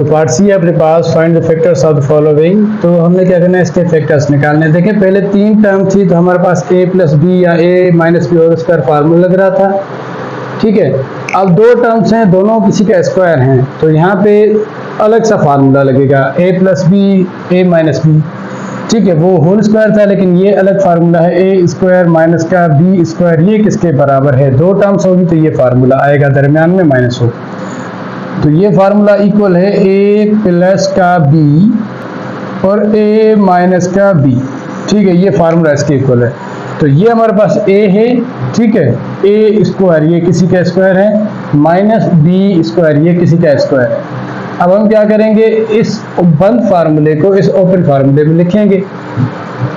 तो part C है अपने पास, find the factors of the following. तो हमने क्या करना है, इसके फैक्टर्स निकालने। देखें पहले तीन टर्म थी तो हमारे पास a प्लस बी या a minus B whole square formula लग रहा था, ठीक है। अब दो टर्म्स हैं, दोनों किसी का स्क्वायर हैं, तो यहाँ पे अलग सा फार्मूला लगेगा, a plus B a minus B, ठीक है। वो होल स्क्वायर था लेकिन ये अलग फार्मूला है, a स्क्वायर माइनस का b स्क्वायर, ये किसके बराबर है, दो टर्म्स होगी तो ये फार्मूला आएगा, दरमियान में माइनस हो, तो ये फार्मूला इक्वल है a प्लस का b और a माइनस का b, ठीक है। ये फार्मूला इसके इक्वल है। तो ये हमारे पास a है, ठीक है, a स्क्वायर ये किसी का स्क्वायर है, माइनस b स्क्वायर ये किसी का स्क्वायर है। अब हम क्या करेंगे, इस बंद फार्मूले को इस ओपन फार्मूले में लिखेंगे,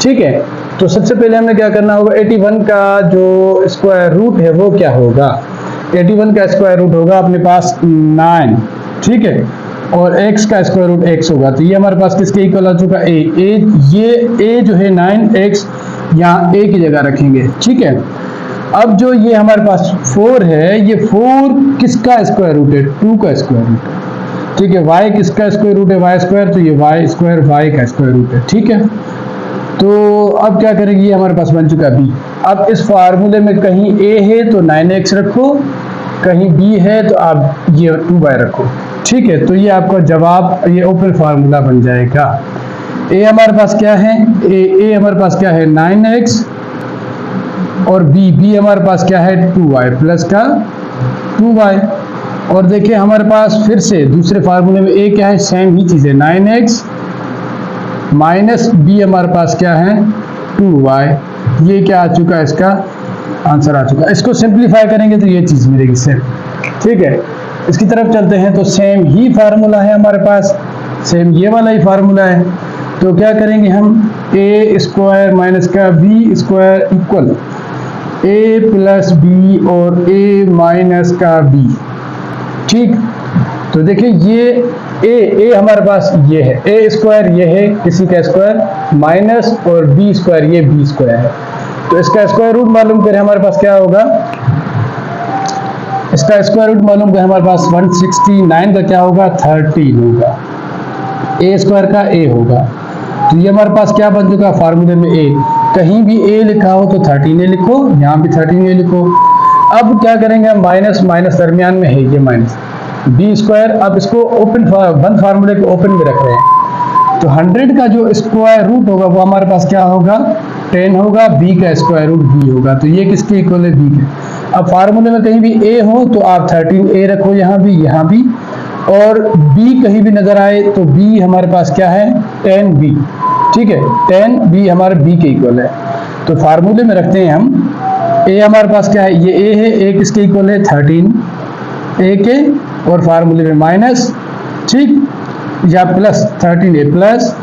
ठीक है। तो सबसे पहले हमें क्या करना होगा, 81 का जो स्क्वायर रूट है वो क्या होगा, 81 का स्क्वायर रूट होगा अपने पास 9, ठीक है, और x का स्क्वायर रूट x होगा। तो ये हमारे पास किसके इक्वल आ चुका, ये a जो है 9x यहाँ a की जगह रखेंगे, ठीक है। अब जो ये हमारे पास 4 है, ये 4 किसका स्क्वायर रूट है, 2 का स्क्वायर रूट है, ठीक है। y किसका स्क्वायर रूट है, y स्क्वायर, तो ये y स्क्वायर y का स्क्वायर रूट है, ठीक है। तो अब क्या करेंगे, ये हमारे पास बन चुका b। अब इस फार्मूले में कहीं a है तो 9x रखो, कहीं b है तो आप ये 2y रखो, ठीक है। तो ये आपका जवाब, ये ओपन फार्मूला बन जाएगा। a हमारे पास क्या है, a हमारे पास क्या है 9x, और b हमारे पास क्या है 2y प्लस का 2y। और देखिए हमारे पास फिर से दूसरे फार्मूले में a क्या है, सेम ही चीज़ है 9x माइनस b हमारे पास क्या है 2y। ये क्या आ चुका है, इसका आंसर आ चुका है। इसको सिंप्लीफाई करेंगे तो ये चीज़ मिलेगी सेम, ठीक है। इसकी तरफ चलते हैं तो सेम ही फार्मूला है हमारे पास, सेम ये वाला ही फार्मूला है। तो क्या करेंगे हम, a स्क्वायर माइनस का b square equal a plus B और a माइनस का b, ठीक। तो देखिए ये a हमारे पास ये है, a स्क्वायर ये है किसी का स्क्वायर, माइनस और b स्क्वायर ये b स्क्वायर है। तो इसका स्क्वायर रूट मालूम करें, हमारे पास क्या होगा, इसका स्क्वायर रूट मालूम करें, हमारे पास 169 का क्या होगा 13 होगा, a स्क्वायर का a होगा। तो ये हमारे पास क्या बन चुका फार्मूले में a, कहीं भी a लिखा हो तो 13a लिखो, यहाँ भी 13a लिखो। अब क्या करेंगे हम, माइनस माइनस दरमियान में है ये माइनस b स्क्वायर। अब इसको ओपन बंद फार्मूले को ओपन में रख रहे हैं, तो 100 का जो स्क्वायर रूट होगा वो हमारे पास क्या होगा 10 होगा, b का स्क्वायर रूट b होगा। तो ये किसके इक्वल है, b के। अब फार्मूले में कहीं भी a हो तो आप 13a रखो, यहाँ भी, और b कहीं भी नजर आए तो b हमारे पास क्या है 10b, ठीक है, 10b हमारे b के इक्वल है। तो फार्मूले में रखते हैं हम, a हमारे पास क्या है, ये a है, a किसके इक्वल है 13a के, और फार्मूले में माइनस, ठीक, या प्लस 13a प्लस,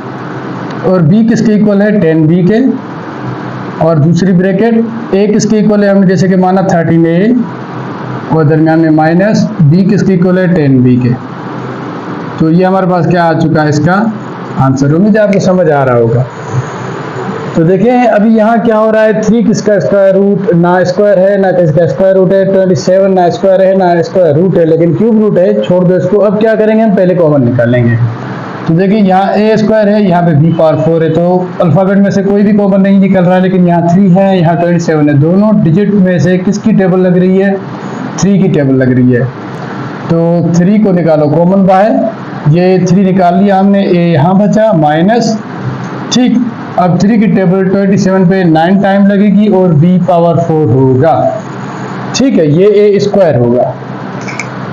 और b किसके इक्वल है 10b के, और दूसरी ब्रैकेट a किसके इक्वल है, हमने जैसे कि माना 13a, और दरमियान में माइनस b किसके इक्वल है 10b के। तो ये हमारे पास क्या आ चुका है, इसका आंसर। उम्मीद है आपको समझ आ रहा होगा। तो देखें अभी यहाँ क्या हो रहा है, 3 किसका स्क्वायर रूट, ना स्क्वायर है ना किसका स्क्वायर रूट है, 27 ना स्क्वायर है ना स्क्वायर रूट है, लेकिन क्यूब रूट है, छोड़ दो इसको। अब क्या करेंगे, हम पहले कॉमन निकाल लेंगे। तो देखिए यहाँ a स्क्वायर है, यहाँ पे b पावर 4 है, तो अल्फ़ाबेट में से कोई भी कॉमन नहीं निकल रहा है, लेकिन यहाँ 3 है, यहाँ 27 है। दोनों डिजिट में से किसकी टेबल लग रही है, 3 की टेबल लग रही है। तो 3 को निकालो कॉमन बाहर, ये 3 निकाल लिया हमने, a यहाँ बचा माइनस, ठीक। अब 3 की टेबल 27 पे 9 टाइम लगेगी और b पावर 4 होगा, ठीक है, ये a स्क्वायर होगा।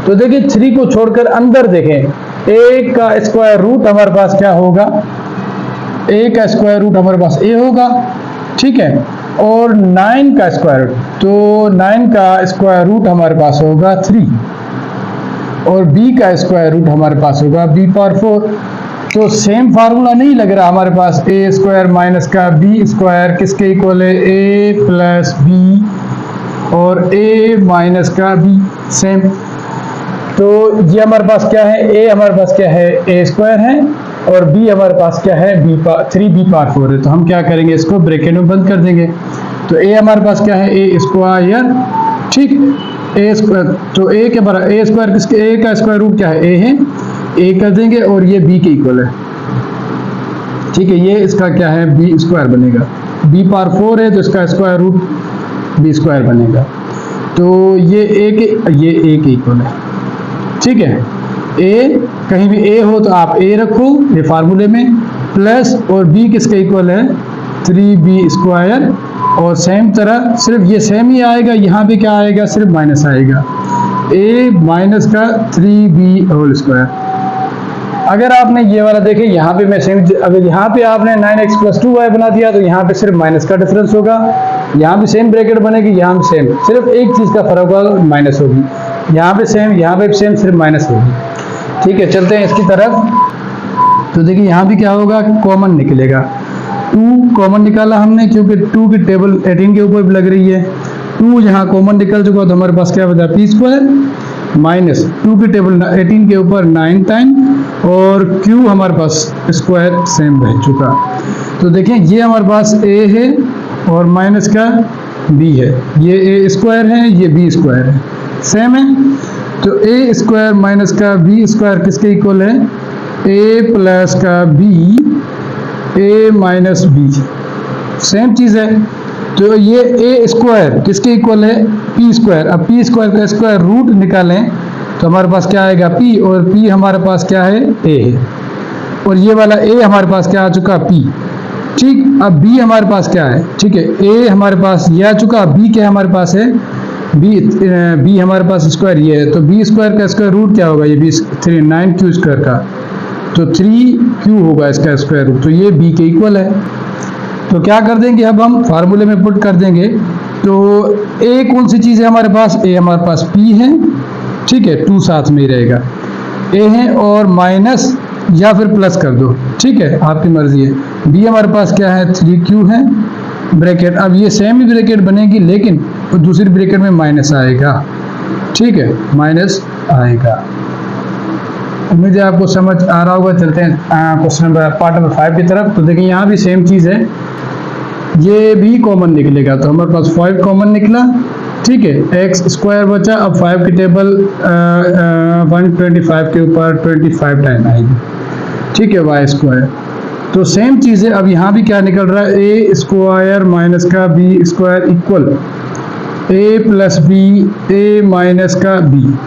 तो देखिए 3 को छोड़कर अंदर देखें, a का स्क्वायर रूट हमारे पास क्या होगा, a का स्क्वायर रूट हमारे पास a होगा, ठीक है, और 9 का स्क्वायर रूट, तो 9 का स्क्वायर रूट हमारे पास होगा 3, और b का स्क्वायर रूट हमारे पास होगा b पावर 4। तो सेम फार्मूला नहीं लग रहा हमारे पास, a स्क्वायर माइनस का b स्क्वायर किसके इक्वल है, a प्लस b और a माइनस का b सेम। तो ये हमारे पास क्या है, a हमारे पास क्या है a स्क्वायर है, और b हमारे पास क्या है 3b पावर 4 है। तो हम क्या करेंगे, इसको ब्रैकेट में बंद कर देंगे। तो a हमारे पास क्या है a स्क्वायर, ठीक, a स्क्वायर, तो a के बराबर a स्क्वायर किसके, a का स्क्वायर रूट क्या है a है, ए कर देंगे और ये बी के इक्वल है, ठीक है। ये इसका क्या है, बी स्क्वायर बनेगा, बी पावर 4 है तो इसका स्क्वायर रूट बी स्क्वायर बनेगा। तो ये ए के इक्वल है, ठीक है। ए कहीं भी ए हो तो आप ए रखो ये फार्मूले में, प्लस और बी किसके इक्वल है, 3b स्क्वायर। और सेम तरह सिर्फ ये सेम ही आएगा, यहाँ पे क्या आएगा, सिर्फ माइनस आएगा, a माइनस का 3b होल स्क्वायर। अगर आपने ये वाला देखे यहाँ पे मैं सेम, अगर यहाँ पे आपने 9x + 2y बना दिया तो यहाँ पे सिर्फ माइनस का डिफरेंस होगा, यहाँ पे सेम ब्रैकेट बनेगी, यहाँ पे सेम, सिर्फ एक चीज़ का फर्क होगा, माइनस होगी। यहाँ पे सेम, यहाँ पे सेम, सिर्फ माइनस होगी, ठीक है। चलते हैं इसकी तरफ। तो देखिए यहाँ भी क्या होगा, कॉमन निकलेगा, 2 कॉमन निकाला हमने क्योंकि 2 की टेबल 18 के ऊपर भी लग रही है, 2 यहाँ कॉमन निकल चुका तो हमारे पास क्या बचा, पी स्क्वायर माइनस 2 की टेबल 18 के ऊपर 9 टाइम और q हमारे पास स्क्वायर सेम रह चुका। तो देखें ये हमारे पास a है और माइनस का b है, ये a स्क्वायर है, ये b स्क्वायर है, सेम है। तो a स्क्वायर माइनस का b स्क्वायर किसके इक्वल है, a प्लस का b, a minus b, same चीज़ है। तो ये a स्क्वायर किसके इक्वल है, p स्क्वायर। अब p स्क्वायर का स्क्वायर रूट निकालें तो हमारे पास क्या आएगा, p, और p हमारे पास क्या है, a है, और ये वाला a हमारे पास क्या आ चुका, p, ठीक। अब b हमारे पास क्या है, ठीक है, a हमारे पास ये आ चुका, b क्या हमारे पास है, b हमारे पास स्क्वायर ये है, तो b स्क्वायर का स्क्वायर रूट क्या होगा, ये b 9q स्क्वायर का, तो 3q होगा इसका स्क्वायर रूट, तो ये b के इक्वल है। तो क्या कर देंगे, अब हम फार्मूले में पुट कर देंगे। तो a कौन सी चीज़ है हमारे पास, a हमारे पास p है, ठीक है, 2 साथ में ही रहेगा, a है और माइनस या फिर प्लस कर दो, ठीक है, आपकी मर्जी है। b हमारे पास क्या है, 3q है, ब्रैकेट, अब ये सेम ही ब्रैकेट बनेगी लेकिन दूसरी ब्रैकेट में माइनस आएगा, ठीक है, माइनस आएगा। उम्मीद है आपको समझ आ रहा होगा। चलते हैं क्वेश्चन नंबर पार्ट नंबर 5 की तरफ। तो देखिए यहाँ भी सेम चीज़ है, ये भी कॉमन निकलेगा, तो हमारे पास 5 कॉमन निकला, ठीक है, एक्स स्क्वायर बचा। अब 5 की टेबल 125 के ऊपर 25 टाइम आएगी, ठीक है, वाई स्क्वायर। तो सेम चीज़ है, अब यहाँ भी क्या निकल रहा है, ए स्क्वायर माइनस का B square equal A plus B, A minus का बी।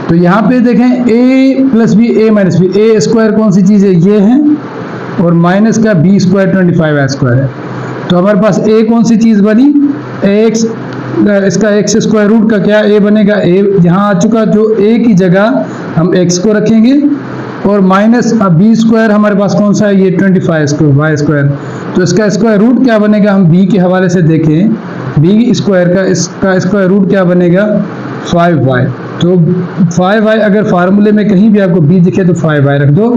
तो यहाँ पे देखें a plus B, A minus B, A square कौन सी चीज़ है, ये है, और माइनस का बी स्क्वायर 25 स्क्वायर है। तो हमारे पास a कौन सी चीज़ बनी, x, इसका x स्क्वायर रूट का क्या a बनेगा, a यहाँ आ चुका, जो a की जगह हम x को रखेंगे, और माइनस अब b स्क्वायर हमारे पास कौन सा है, ये 25 स्क्वायर वाई स्क्वायर। तो इसका स्क्वायर रूट क्या बनेगा, हम b के हवाले से देखें, b स्क्वायर का इसका स्क्वायर रूट क्या बनेगा, 5y। तो 5y अगर फार्मूले में कहीं भी आपको b दिखे तो 5y रख दो।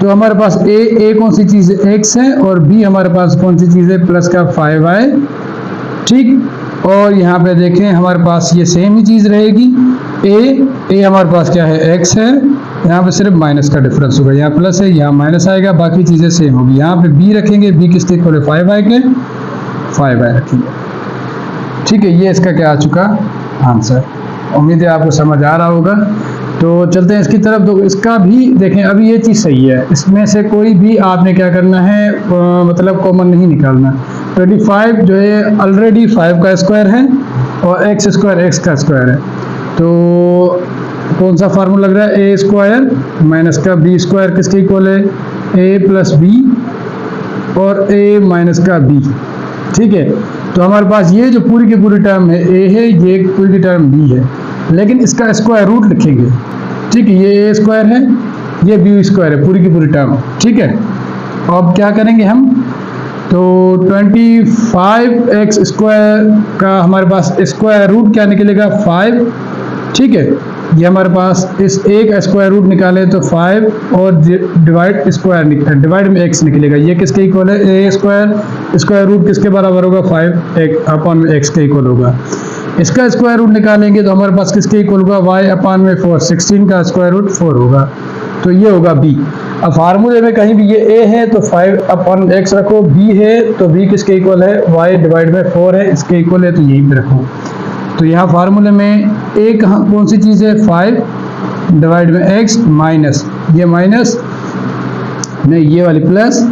तो हमारे पास a कौन सी चीज़ है, x है, और b हमारे पास कौन सी चीज़ है, प्लस का 5y, ठीक। और यहाँ पे देखें हमारे पास ये सेम ही चीज़ रहेगी, a हमारे पास क्या है, x है, यहाँ पे सिर्फ माइनस का डिफरेंस होगा, यहाँ प्लस है, यहाँ माइनस आएगा, बाकी चीज़ें सेम होगी। यहाँ पे b रखेंगे, b किसके इक्वल है, 5y के, 5y रखेंगे, ठीक है। ये इसका क्या आ चुका आंसर। उम्मीद है आपको समझ आ रहा होगा। तो चलते हैं इसकी तरफ। तो इसका भी देखें, अभी ये चीज़ सही है, इसमें से कोई भी आपने क्या करना है, मतलब कॉमन नहीं निकालना। 25 जो है ऑलरेडी 5 का स्क्वायर है और एक्स स्क्वायर x का स्क्वायर है, तो कौन सा फार्मूला लग रहा है, ए स्क्वायर माइनस का बी स्क्वायर किसके इक्वल है, ए प्लस बी और ए माइनस का बी, ठीक है। तो हमारे पास ये जो पूरी की पूरी टर्म है a है, ये पूरी की टर्म b है, लेकिन इसका स्क्वायर रूट लिखेंगे, ठीक है। ये a स्क्वायर है, ये b स्क्वायर है, पूरी की पूरी टर्म, ठीक है। अब क्या करेंगे हम, तो 25x स्क्वायर का हमारे पास स्क्वायर रूट क्या निकलेगा, 5, ठीक है। ये हमारे पास इस एक स्क्वायर रूट निकाले तो 5 और डिवाइड स्क्वायर डिवाइड में x निकलेगा, ये किसके इक्वल है, a स्क्वायर, स्क्वायर रूट किसके बराबर होगा, 5 अपॉन x के इक्वल होगा। इसका स्क्वायर रूट निकालेंगे तो हमारे पास किसके इक्वल होगा, y अपॉन में 4, 16 का स्क्वायर रूट 4 होगा, तो ये होगा b। अब फार्मूले में कहीं भी ये a है तो 5 अपॉन x रखो, b है तो b किसके इक्वल है, y डिवाइड में 4 है, इसके इक्वल है, तो यहीं पे रखो। तो यहाँ फार्मूले में a कहाँ कौन सी चीज़ है, 5, डिवाइड में x माइनस, ये माइनस नहीं ये वाली प्लस।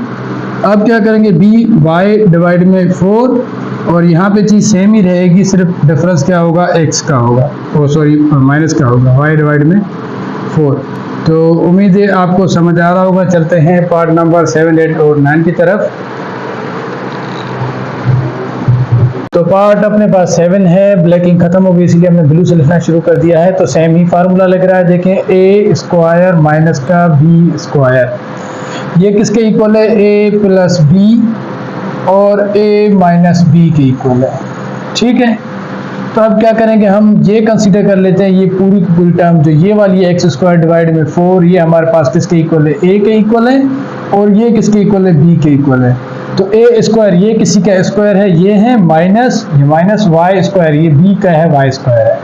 अब क्या करेंगे b y डिवाइड में 4, और यहाँ पे चीज़ सेम ही रहेगी, सिर्फ डिफरेंस क्या होगा x का होगा, ओ सॉरी माइनस का होगा, y डिवाइड में 4। तो उम्मीद है आपको समझ आ रहा होगा। चलते हैं पार्ट नंबर 7, 8 और 9 की तरफ। तो पार्ट अपने पास 7 है, ब्लैकिंग खत्म हो गई इसलिए हमने ब्लू से लिखना शुरू कर दिया है। तो सेम ही फार्मूला लग रहा है, देखें a स्क्वायर माइनस का b स्क्वायर, ये किसके इक्वल है, a प्लस b और a माइनस b के इक्वल है। ठीक है, तो अब क्या करेंगे, हम ये कंसीडर कर लेते हैं, ये पूरी की पूरी टर्म जो ये वाली है एक्स स्क्वायर डिवाइड में 4, ये हमारे पास किसके इक्वल है, a के इक्वल है, और ये किसके इक्वल है, b के इक्वल है। तो a स्क्वायर ये किसी का स्क्वायर है, ये है माइनस, ये माइनस y स्क्वायर, ये b का है, y स्क्वायर है।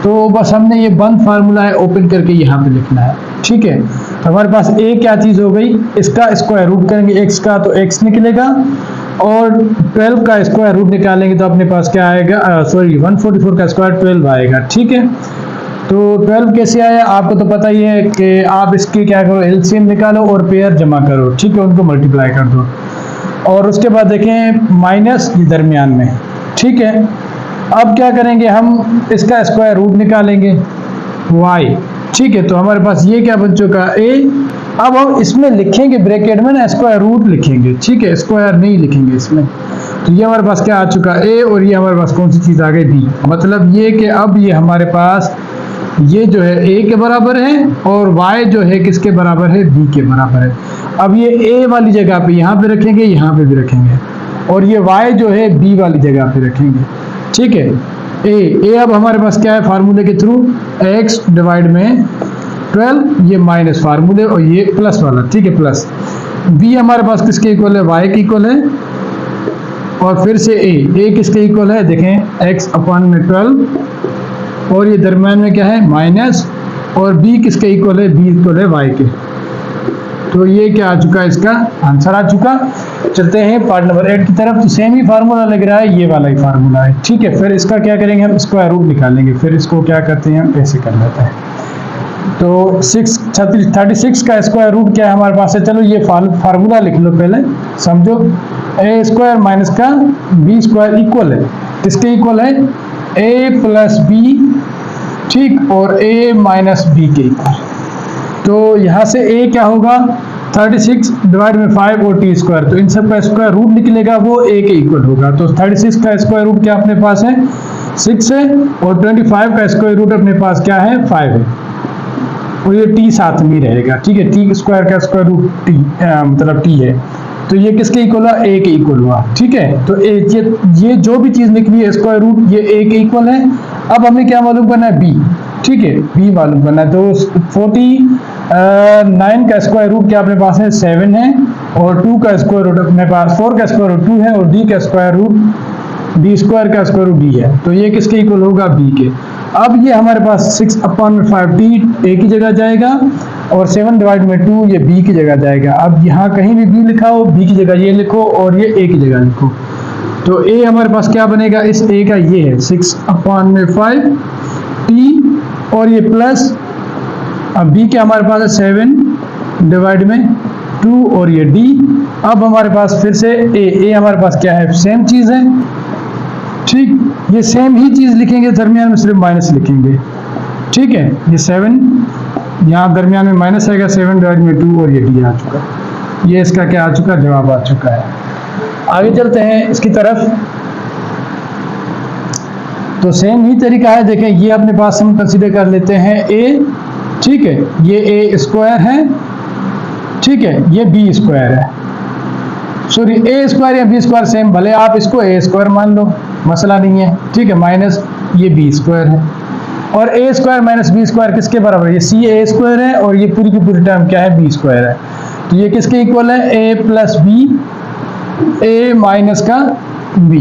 तो बस हमने ये बंद फार्मूला है ओपन करके यहाँ पे लिखना है। ठीक है, तो हमारे पास a क्या चीज़ हो गई, इसका स्क्वायर रूट करेंगे x का तो x निकलेगा, और 12 का स्क्वायर रूट निकालेंगे तो अपने पास क्या आएगा, सॉरी 144 का स्क्वायर 12 आएगा। ठीक है, तो 12 कैसे आया आपको तो पता ही है कि आप इसकी क्या करो, एलसीएम निकालो और पेयर जमा करो। ठीक है, उनको मल्टीप्लाई कर दो, और उसके बाद देखें माइनस ये दरमियान में। ठीक है, अब क्या करेंगे, हम इसका स्क्वायर रूट निकालेंगे y। ठीक है, तो हमारे पास ये क्या बन चुका a। अब हम इसमें लिखेंगे ब्रैकेट में ना स्क्वायर रूट लिखेंगे। ठीक है, स्क्वायर नहीं लिखेंगे इसमें। तो ये हमारे पास क्या आ चुका a, और ये हमारे पास कौन सी चीज़ आ गई b। मतलब ये कि अब ये हमारे पास ये जो है a के बराबर है, और y जो है किसके बराबर है, b के बराबर है। अब ये a वाली जगह पे यहाँ पे रखेंगे, यहाँ पे भी रखेंगे, और ये y जो है b वाली जगह पे रखेंगे। ठीक है, a अब हमारे पास क्या है, फार्मूले के थ्रू x डिवाइड में 12, ये माइनस फार्मूले और ये प्लस वाला। ठीक है, प्लस b हमारे पास किसके इक्वल है, y के इक्वल है, और फिर से a किसके इक्वल है, देखें x अपॉन में 12, और ये दरम्यान में क्या है माइनस, और b किसके इक्वल है, b इक्वल है y के। तो ये क्या आ चुका है, इसका आंसर आ चुका। चलते हैं पार्ट नंबर 8 की तरफ। तो सेम ही फार्मूला लग रहा है, ये वाला ही फार्मूला है। ठीक है, फिर इसका क्या करेंगे, हम स्क्वायर रूट निकालेंगे, फिर इसको क्या करते हैं, हम ऐसे कर लेते हैं। तो 36 का स्क्वायर रूट क्या है हमारे पास है, चलो ये फार्मूला लिख लो पहले, समझो। a स्क्वायर माइनस का b स्क्वायर इक्वल है, किसके इक्वल है, a प्लस b। ठीक, और a माइनस b के इक्वल। तो यहाँ से a क्या होगा, 36 डिवाइड में 5 और t स्क्वायर, तो इन सब का स्क्वायर रूट निकलेगा, वो a के इक्वल होगा। तो 36 का स्क्वायर रूट क्या अपने पास है, 6 है, और 25 का स्क्वायर रूट अपने पास क्या है, 5 है, और ये t साथ में रहेगा। ठीक है, t स्क्वायर का स्क्वायर रूट t मतलब t है, तो ये किसके इक्वल हुआ, a के इक्वल हुआ। ठीक है, तो ये जो भी चीज़ निकली है स्क्वायर रूट, ये a के इक्वल है। अब हमें क्या मालूम करना है, b। ठीक है, b मालूम करना है। तो 49 का स्क्वायर रूट क्या अपने पास है, 7 है, और 2 का स्क्वायर रूट अपने पास, 4 का स्क्वायर रूट 2 है, और d का स्क्वायर रूट, d स्क्वायर का स्क्वायर रूट d है। तो ये किसके इक्वल होगा, b के। अब ये हमारे पास 6/5t a की जगह जाएगा, और 7 डिवाइड में 2 ये b की जगह जाएगा। अब यहाँ कहीं भी b लिखा हो, b की जगह ये लिखो, और ये a की जगह लिखो। तो a हमारे पास क्या बनेगा, इस a का ये है 6/5t, और ये प्लस, अब b के हमारे पास है 7 डिवाइड में 2, और ये d। अब हमारे पास फिर से a हमारे पास क्या है, सेम चीज़ है। ठीक, ये सेम ही चीज़ लिखेंगे, दरमियान में सिर्फ माइनस लिखेंगे। ठीक है, ये 7 यहाँ दरमियान में माइनस आएगा, 7 डिवाइड में 2, और ये d आ चुका। ये इसका क्या आ चुका, जवाब आ चुका है। आगे चलते हैं इसकी तरफ। तो सेम ही तरीका है, देखें ये अपने पास हम कंसीडर कर लेते हैं a। ठीक है, ये a स्क्वायर है। ठीक है, ये b स्क्वायर है, सॉरी a स्क्वायर या b स्क्वायर सेम, भले आप इसको a स्क्वायर मान लो, मसला नहीं है। ठीक है, माइनस ये b स्क्वायर है, और a square minus b square किसके बराबर है, ये c a स्क्वायर है, और ये पूरी की पूरी टर्म क्या है, b स्क्वायर है। तो ये किसके इक्वल है, a plus b, a minus का b।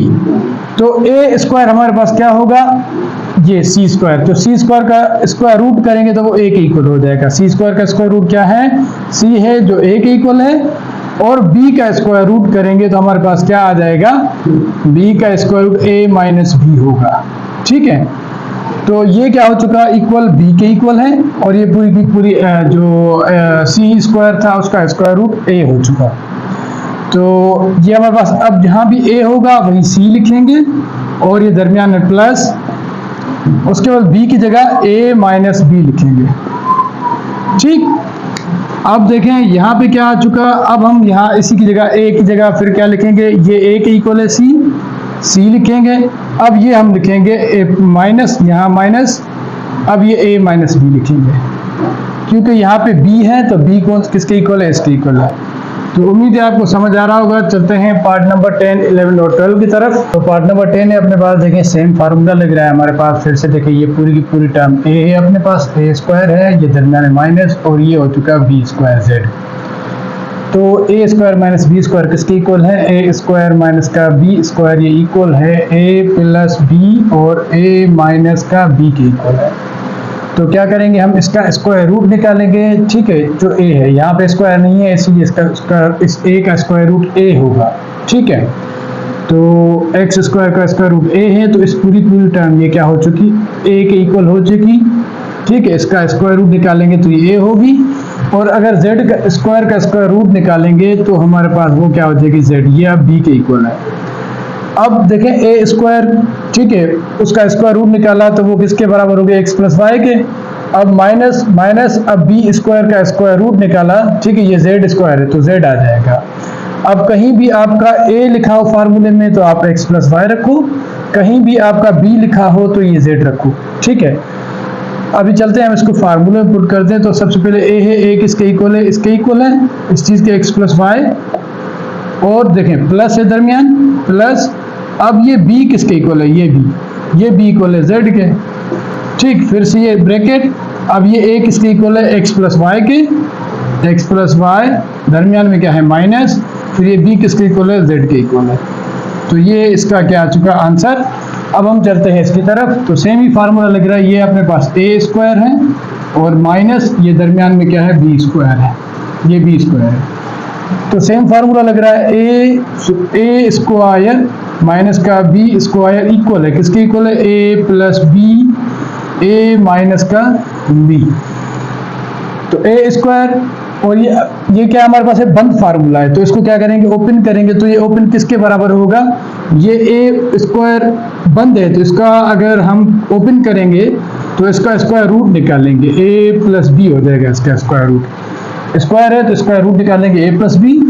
तो a स्क्वायर हमारे पास क्या होगा, ये c स्क्वायर। तो c स्क्वायर का स्क्वायर रूट करेंगे तो वो a के इक्वल हो जाएगा। c स्क्वायर का स्क्वायर रूट क्या है, c है, जो a के इक्वल है, और b का स्क्वायर रूट करेंगे तो हमारे पास क्या आ जाएगा, b का square root a minus b होगा। ठीक है, तो ये क्या हो चुका, इक्वल बी के इक्वल है, और ये पूरी की पूरी जो सी स्क्वायर था उसका स्क्वायर रूट ए हो चुका। तो ये हमारे पास अब जहाँ भी ए होगा वहीं सी लिखेंगे, और ये दरमियान में प्लस, उसके बाद बी की जगह ए माइनस बी लिखेंगे। ठीक, अब देखें यहाँ पे क्या आ चुका, अब हम यहाँ इसी की जगह ए की जगह फिर क्या लिखेंगे, ये ए के इक्वल है सी लिखेंगे। अब ये हम लिखेंगे ए माइनस, यहाँ माइनस, अब ये ए माइनस बी लिखेंगे, क्योंकि यहाँ पे बी है तो बी कौन किसके इक्वल है, इसके इक्वल है। तो उम्मीद है आपको समझ आ रहा होगा। चलते हैं पार्ट नंबर 10, 11 और 12 की तरफ। तो पार्ट नंबर 10 है अपने पास, देखें सेम फार्मूला लग रहा है हमारे पास। फिर से देखें, ये पूरी की पूरी टर्म ए है अपने पास, ए स्क्वायर है, ये दरमियान में माइनस, और ये हो चुका है बी स्क्वायर जेड। तो A square minus B square किसके इक्वल है, ए स्क्वायर माइनस का बी स्क्वायर, ये इक्वल है ए प्लस बी और ए माइनस का बी के इक्वल है। तो क्या करेंगे, हम इसका स्क्वायर रूट निकालेंगे। ठीक है, जो ए है यहाँ पे स्क्वायर नहीं है, इसलिए इस ए का स्क्वायर रूट ए होगा। ठीक है, तो एक्स स्क्वायर का स्क्वायर रूट ए है, तो इस पूरी टर्म ये क्या हो चुकी, ए के इक्वल हो चुकी। ठीक है, इसका स्क्वायर रूट निकालेंगे तो ये ए होगी, और अगर जेड का स्क्वायर रूट निकालेंगे तो हमारे पास वो क्या हो जाएगी, जेड, ये अब बी के इक्वल है। अब देखें ए स्क्वायर, ठीक है, उसका स्क्वायर रूट निकाला तो वो किसके बराबर हो गया, एक्स प्लस वाई के। अब माइनस माइनस, अब बी स्क्वायर का स्क्वायर रूट निकाला, ठीक है, ये जेड स्क्वायर है तो जेड आ जाएगा। अब कहीं भी आपका ए लिखा हो फार्मूले में तो आप एक्स प्लस वाई रखो, कहीं भी आपका बी लिखा हो तो ये जेड रखो। ठीक है, अभी चलते हैं, हम इसको फार्मूले में पुट करते हैं। तो सबसे पहले ए है, ए किसके इक्वल है, इसके इक्वल है, इस चीज़ के एक्स प्लस वाई, और देखें प्लस है दरमियान, प्लस, अब ये b किसके इक्वल है, ये b इक्वल है z के। ठीक, फिर से ये ब्रैकेट, अब ये a किसके इक्वल है, x प्लस वाई के, x प्लस वाई, दरमियान में क्या है माइनस, फिर ये b किसके इक्वल है, z के इक्वल है। तो ये इसका क्या आ चुका आंसर। अब हम चलते हैं इसकी तरफ। तो सेम ही फार्मूला लग रहा है, ये अपने पास a स्क्वायर है और माइनस ये दरमियान में क्या है, b स्क्वायर है, ये b स्क्वायर है। तो सेम फार्मूला लग रहा है, ए स्क्वायर माइनस का बी स्क्वायर इक्वल है किसके इक्वल है, A plus B, A minus का बी। तो ए स्क्वायर, और ये क्या हमारे पास है, बंद फार्मूला है, तो इसको क्या करेंगे, ओपन करेंगे। तो ये ओपन किसके बराबर होगा, ये ए स्क्वायर बंद है तो इसका अगर हम ओपन करेंगे तो इसका स्क्वायर रूट निकालेंगे, ए प्लस बी हो जाएगा इसका स्क्वायर रूट। स्क्वायर है तो स्क्वायर रूट निकालेंगे ए प्लस बी,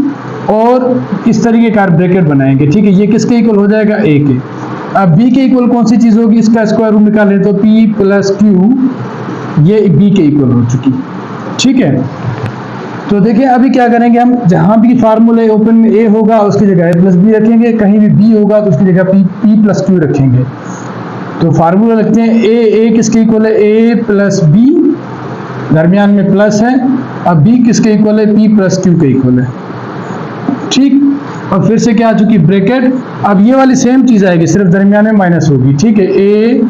और इस तरीके का ब्रैकेट बनाएंगे। ठीक है, ये किसके इक्वल हो जाएगा, ए के। अब बी के इक्वल कौन सी चीज होगी, इसका स्क्वायर रूट निकालें तो पी प्लस क्यू, ये बी के इक्वल हो चुकी। ठीक है, तो देखिए अभी क्या करेंगे, हम जहां भी फार्मूले ओपन में ए होगा उसकी जगह ए प्लस बी रखेंगे, कहीं भी बी होगा तो उसकी जगह पी प्लस क्यू रखेंगे। तो फार्मूला रखते हैं, ए किसके इक्वल है, ए प्लस बी, दरमियान में प्लस है, अब बी किसके इक्वल है, पी प्लस क्यू के इक्वल है। ठीक, और फिर से क्या आ चुकी ब्रैकेट, अब ये वाली सेम चीज आएगी, सिर्फ दरमियान में माइनस होगी। ठीक है, ए,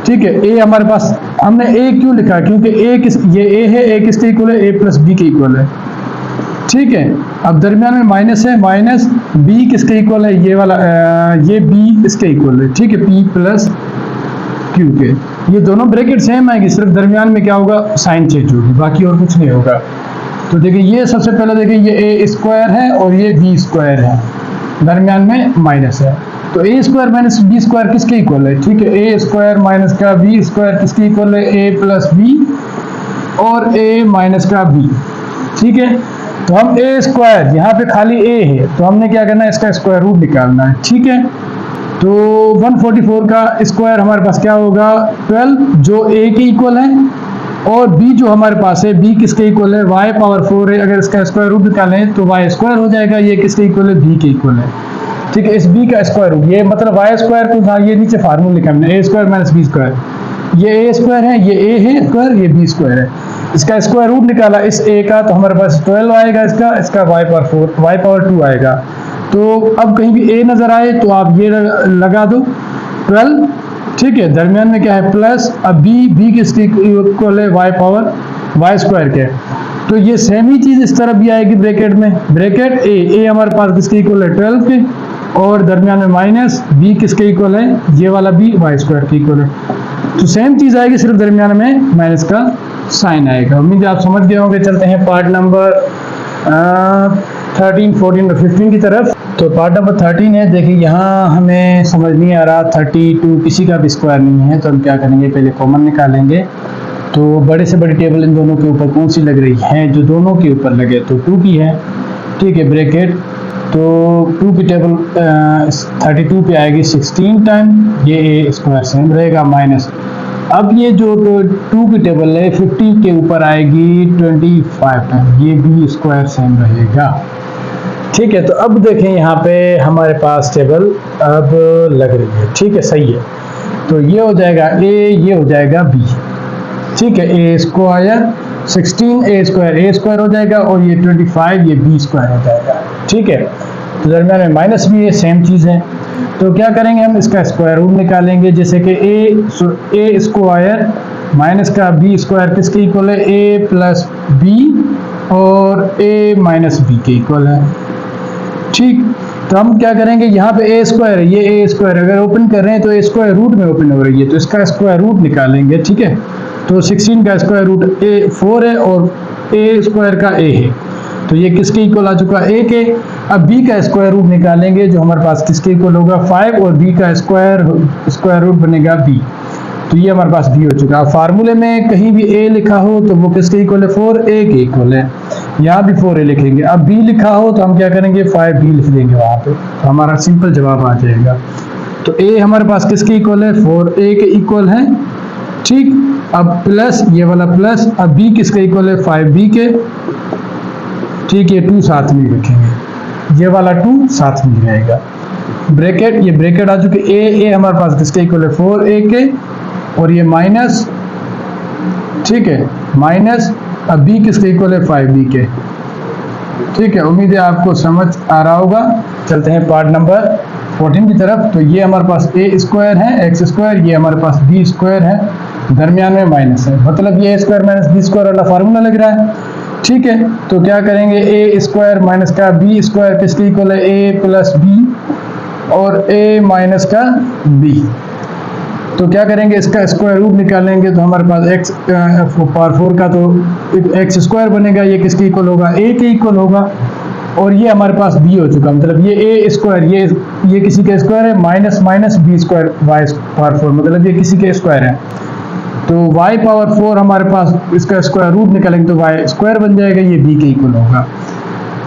ठीक है, ए हमारे पास, हमने ए क्यों लिखा, क्योंकि ये ए है, ए किसके इक्वल है, ए प्लस बी के इक्वल है। ठीक है, अब दरमियान में माइनस है, माइनस बी किसके इक्वल है, ये वाला, ये बी इसके इक्वल है। ठीक है, पी प्लस क्यू के, ये दोनों ब्रैकेट सेम आएगी, सिर्फ दरमियान में क्या होगा, साइन चेंज होगी, बाकी और कुछ नहीं होगा। तो देखिए, ये सबसे पहले देखिए, ये ए स्क्वायर है और ये बी स्क्वायर है, दरमियान में माइनस है, तो A square minus B square किसके इक्वल है, ठीक है, ए स्क्वायर माइनस का बी स्क्वायर किसके इक्वल है, ए प्लस बी और ए माइनस का बी। ठीक है, तो हम ए स्क्वायर, यहाँ पे खाली ए है तो हमने क्या करना है, इसका स्क्वायर रूट निकालना है। ठीक है, तो 144 का स्क्वायर हमारे पास क्या होगा, 12, जो ए के इक्वल है, और b जो हमारे पास है, b किसके इक्वल है, y पावर 4 है, अगर इसका स्क्वायर रूट निकालें तो y स्क्वायर हो जाएगा, ये किसके इक्वल है, b के इक्वल है। ठीक है, इस b का स्क्वायर रूट, ये मतलब y स्क्वायर को था, ये नीचे फार्मूला लिखा हमने, a square minus b square, ये a स्क्वायर है, ये a है स्क्वायर, ये b स्क्वायर है, इसका स्क्वायर रूट निकाला इस a का, तो हमारे पास 12 आएगा, इसका y पावर 2 आएगा। तो अब कहीं भी a नजर आए तो आप ये लगा दो 12। ठीक है, दरमियान में क्या है, प्लस, अब b किसके इक्वल है, y पावर y स्क्वायर के, तो ये सेम ही चीज इस तरफ भी आएगी ब्रैकेट में, ब्रैकेट a हमारे पास किसके इक्वल है, 12 के, और दरमियान में माइनस b किसके इक्वल है, ये वाला b y स्क्वायर के इक्वल है। तो सेम चीज आएगी, सिर्फ दरमियान में माइनस का साइन आएगा। उम्मीद है आप समझ गए होंगे। चलते हैं पार्ट नंबर 13, 14 और 15 की तरफ। तो पार्ट नंबर 13 है। देखिए यहाँ हमें समझ नहीं आ रहा, 32 किसी का भी स्क्वायर नहीं है, तो हम क्या करेंगे, पहले कॉमन निकालेंगे। तो बड़े से बड़ी टेबल इन दोनों के ऊपर कौन सी लग रही है, जो दोनों के ऊपर लगे, तो 2 की है, ठीक है, ब्रैकेट। तो 2 की टेबल 32 पे आएगी 16 टाइम, ये ए स्क्वायर सेम रहेगा, माइनस। अब ये जो 2 की टेबल है 50 के ऊपर आएगी 25 टाइम, ये भी स्क्वायर सेम रहेगा, ठीक है। तो अब देखें यहाँ पे हमारे पास टेबल अब लग रही है, ठीक है, सही है। तो ये हो जाएगा ए, ये हो जाएगा बी, ठीक है। ए स्क्वायर 16 ए स्क्वायर हो जाएगा, और ये 25 ये बी स्क्वायर हो जाएगा, ठीक है। तो दरम्यान में माइनस भी है, सेम चीज़ है। तो क्या करेंगे, हम इसका स्क्वायर रूट निकालेंगे। जैसे कि ए स्क्वायर माइनस का बी स्क्वायर किसके इक्वल है, ए प्लस बी, और ए माइनस बी के इक्वल है, ठीक। तो हम क्या करेंगे, यहाँ पे ए स्क्वायर है, ये ए स्क्वायर अगर ओपन कर रहे हैं तो ए स्क्वायर रूट में ओपन हो रही है, तो इसका स्क्वायर रूट निकालेंगे, ठीक है। तो 16 का स्क्वायर रूट ए 4 है, और ए स्क्वायर का ए है, तो ये किसके इक्वल आ चुका, ए के। अब बी का स्क्वायर रूट निकालेंगे, जो हमारे पास किसके इक्वल होगा, 5, और बी का स्क्वायर रूट बनेगा बी, तो ये हमारे पास बी हो चुका। फार्मूले में कहीं भी ए लिखा हो तो वो किसके इक्वल है, 4a के इक्वल है, यहाँ भी 4a लिखेंगे। अब बी लिखा हो तो हम क्या करेंगे, 5b लिख देंगे वहाँ पे, तो हमारा सिंपल जवाब आ जाएगा। तो a हमारे पास किसके इक्वल है, 4a के इक्वल है, ठीक। अब प्लस ये वाला प्लस, अब b किसके इक्वल है, 5b के, ठीक है। 2 साथ में लिखेंगे, ये वाला 2 साथ में रहेगा, ब्रैकेट, ये ब्रैकेट आ चुके। ए हमारे पास किसके इक्वल है, 4a के, और ये माइनस, ठीक है, माइनस। अब b किसके इक्वल है, 5b के, ठीक है। उम्मीद है आपको समझ आ रहा होगा। चलते हैं पार्ट नंबर 14 की तरफ। तो ये हमारे पास ए स्क्वायर है, एक्स स्क्वायर, ये हमारे पास बी स्क्वायर है, दरमियान में माइनस है, मतलब ये A square minus B square वाला फार्मूला लग रहा है, ठीक है। तो क्या करेंगे, ए स्क्वायर माइनस का बी स्क्वायर किसके इक्वल है, ए प्लस बी, और ए माइनस का बी। तो क्या करेंगे, इसका स्क्वायर रूट निकालेंगे, तो हमारे पास एक्स पावर 4 का तो एक्स स्क्वायर बनेगा, ये किसके इक्वल होगा, ए के इक्वल होगा, और ये हमारे पास बी हो चुका, मतलब ये ए स्क्वायर, ये किसी का स्क्वायर है, minus minus B square Y power 4, मतलब ये किसी के स्क्वायर है। तो y पावर 4 हमारे पास इसका स्क्वायर रूट निकालेंगे तो y स्क्वायर बन जाएगा, ये b के इक्वल होगा।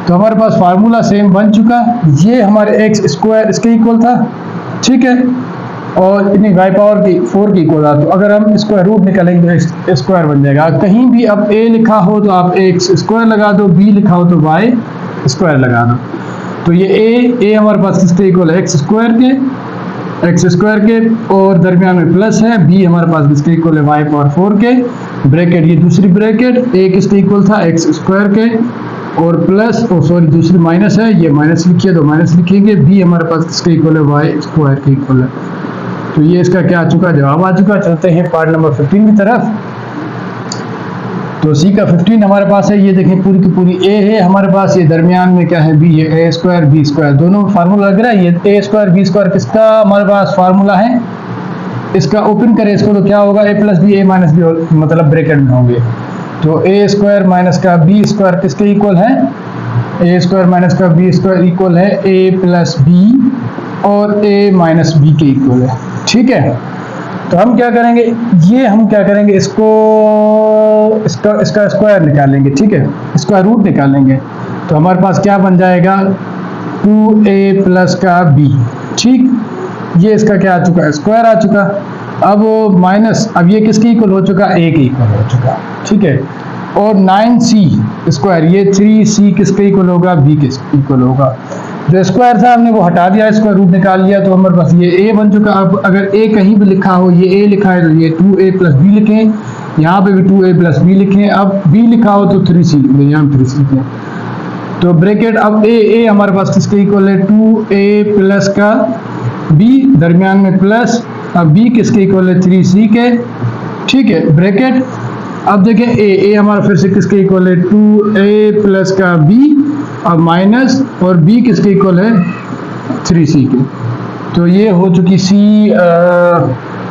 तो हमारे पास फार्मूला सेम बन चुका, ये हमारे x स्क्वायर इसके इक्वल था, ठीक है, और इतनी y पावर की 4 के इक्वल था। तो अगर हम स्क्वायर रूट निकालेंगे तो स्क्वायर बन जाएगा। कहीं भी अब a लिखा हो तो आप x स्क्वायर लगा दो, b लिखा हो तो y स्क्वायर लगा दो। तो ये a हमारे पास किसके इक्वल है, एक्स स्क्वायर के, और दरमियान में प्लस है, b हमारे पास किसके इक्वल है, y पावर 4 के, ब्रैकेट, ये दूसरी ब्रैकेट, a किसके इक्वल था, एक्स स्क्वायर के, और प्लस, सॉरी दूसरी माइनस है, ये माइनस लिखिए तो माइनस लिखेंगे, b हमारे पास किसके इक्वल है, y स्क्वायर के इक्वल है। तो ये इसका क्या आ चुका, जवाब आ चुका। चलते हैं पार्ट नंबर 15 की तरफ। तो सी का 15 हमारे पास है, ये देखें पूरी की पूरी ए है हमारे पास, ये दरमियान में क्या है, बी है, ए स्क्वायर बी स्क्वायर, दोनों फार्मूला लग रहा है। ये ए स्क्वायर बी स्क्वायर किसका हमारे पास फार्मूला है, इसका ओपन करें इसको तो क्या होगा, ए plus B, A minus B, मतलब ब्रैकेट में होंगे। तो ए स्क्वायर माइनस का बी स्क्वायर किसके इक्वल है, ए स्क्वायर माइनस का बी स्क्वायर इक्वल है ए प्लस बी, और ए माइनस बी के इक्वल है, ठीक है। तो हम क्या करेंगे, इसका स्क्वायर निकालेंगे, ठीक है, स्क्वायर रूट निकालेंगे। तो हमारे पास क्या बन जाएगा, 2a प्लस का b, ठीक। ये इसका क्या आ चुका है, स्क्वायर आ चुका। अब माइनस, अब ये किसके इक्वल हो चुका, a के इक्वल हो चुका, ठीक है। और 9c स्क्वायर, ये 3c किसके इक्वल होगा, b के इक्वल होगा। जो स्क्वायर था हमने वो हटा दिया, स्क्वायर रूट निकाल लिया, तो हमारे पास ये a बन चुका। अब अगर a कहीं भी लिखा हो, ये a लिखा है तो ये 2a प्लस b लिखें, यहाँ पे भी 2a प्लस b लिखें। अब b लिखा हो तो 3c, यहाँ 3c लिखें। तो ब्रैकेट, अब a हमारे पास किसके इक्वल है, 2a प्लस का b, दरमियान में प्लस, अब b किसके इक्वल है, 3c के, ठीक है, ब्रैकेट। अब देखें a हमारा फिर से किसके इक्वल है, 2a प्लस का b, अब माइनस, और b किसके इक्वल है, 3c के। तो ये हो चुकी c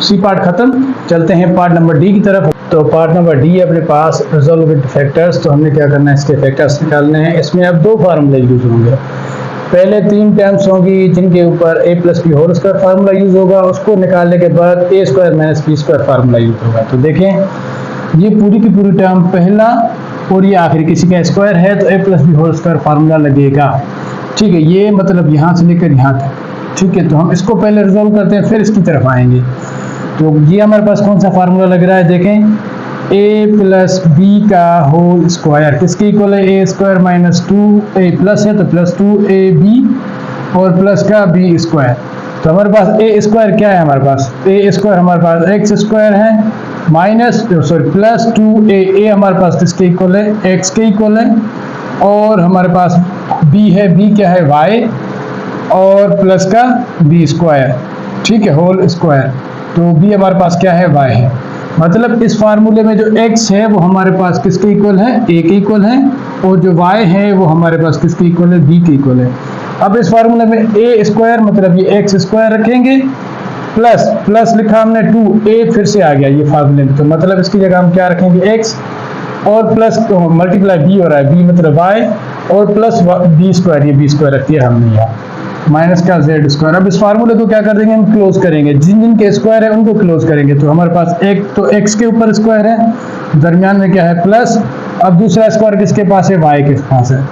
सी पार्ट खत्म, चलते हैं पार्ट नंबर डी की तरफ। तो पार्ट नंबर डी है अपने पास रिजॉल्व विद फैक्टर्स। तो हमने क्या करना है, इसके फैक्टर्स निकालने हैं। इसमें अब दो फार्मूले यूज होंगे। पहले तीन टर्म्स होंगी जिनके ऊपर a plus B whole square formula use होगा, उसको निकालने के बाद A square minus B square formula use होगा। तो देखें ये पूरी की पूरी टर्म पहला और ये आखिरी किसी का स्क्वायर है तो a plus B whole square formula लगेगा। ठीक है, ये मतलब यहाँ से लेकर यहाँ तक। ठीक है, तो हम इसको पहले रिजॉल्व करते हैं फिर इसकी तरफ आएंगे। तो ये हमारे पास कौन सा फार्मूला लग रहा है, देखें a प्लस बी का होल स्क्वायर किसके इक्वल है, A square minus 2a plus है तो प्लस 2ab और प्लस का b स्क्वायर। तो हमारे पास ए स्क्वायर क्या है, हमारे पास ए स्क्वायर हमारे पास एक्स स्क्वायर है माइनस प्लस 2a हमारे पास किसके इक्वल है, एक्स के इक्वल है, और हमारे पास b है, b क्या है y और प्लस का b स्क्वायर। ठीक है, होल स्क्वायर। तो b हमारे पास क्या है, y है। मतलब इस फार्मूले में जो x है वो हमारे पास किसके इक्वल है, a के इक्वल है, और जो y है वो हमारे पास किसके इक्वल है, b के इक्वल है। अब इस फार्मूले में a स्क्वायर मतलब ये x स्क्वायर रखेंगे प्लस प्लस लिखा हमने 2a फिर से आ गया ये फार्मूले में, तो मतलब इसकी जगह हम क्या रखेंगे x और प्लस मल्टीप्लाई b हो रहा है, b मतलब y और प्लस b स्क्वायर, ये b स्क्वायर रख दिया हमने यहाँ माइनस का z स्क्वायर। अब इस फार्मूले को क्या कर देंगे, हम क्लोज करेंगे, जिन जिन के स्क्वायर है उनको क्लोज करेंगे। तो हमारे पास एक तो x के ऊपर स्क्वायर है, दरमियान में क्या है प्लस, अब दूसरा स्क्वायर किसके पास है, y के पास है,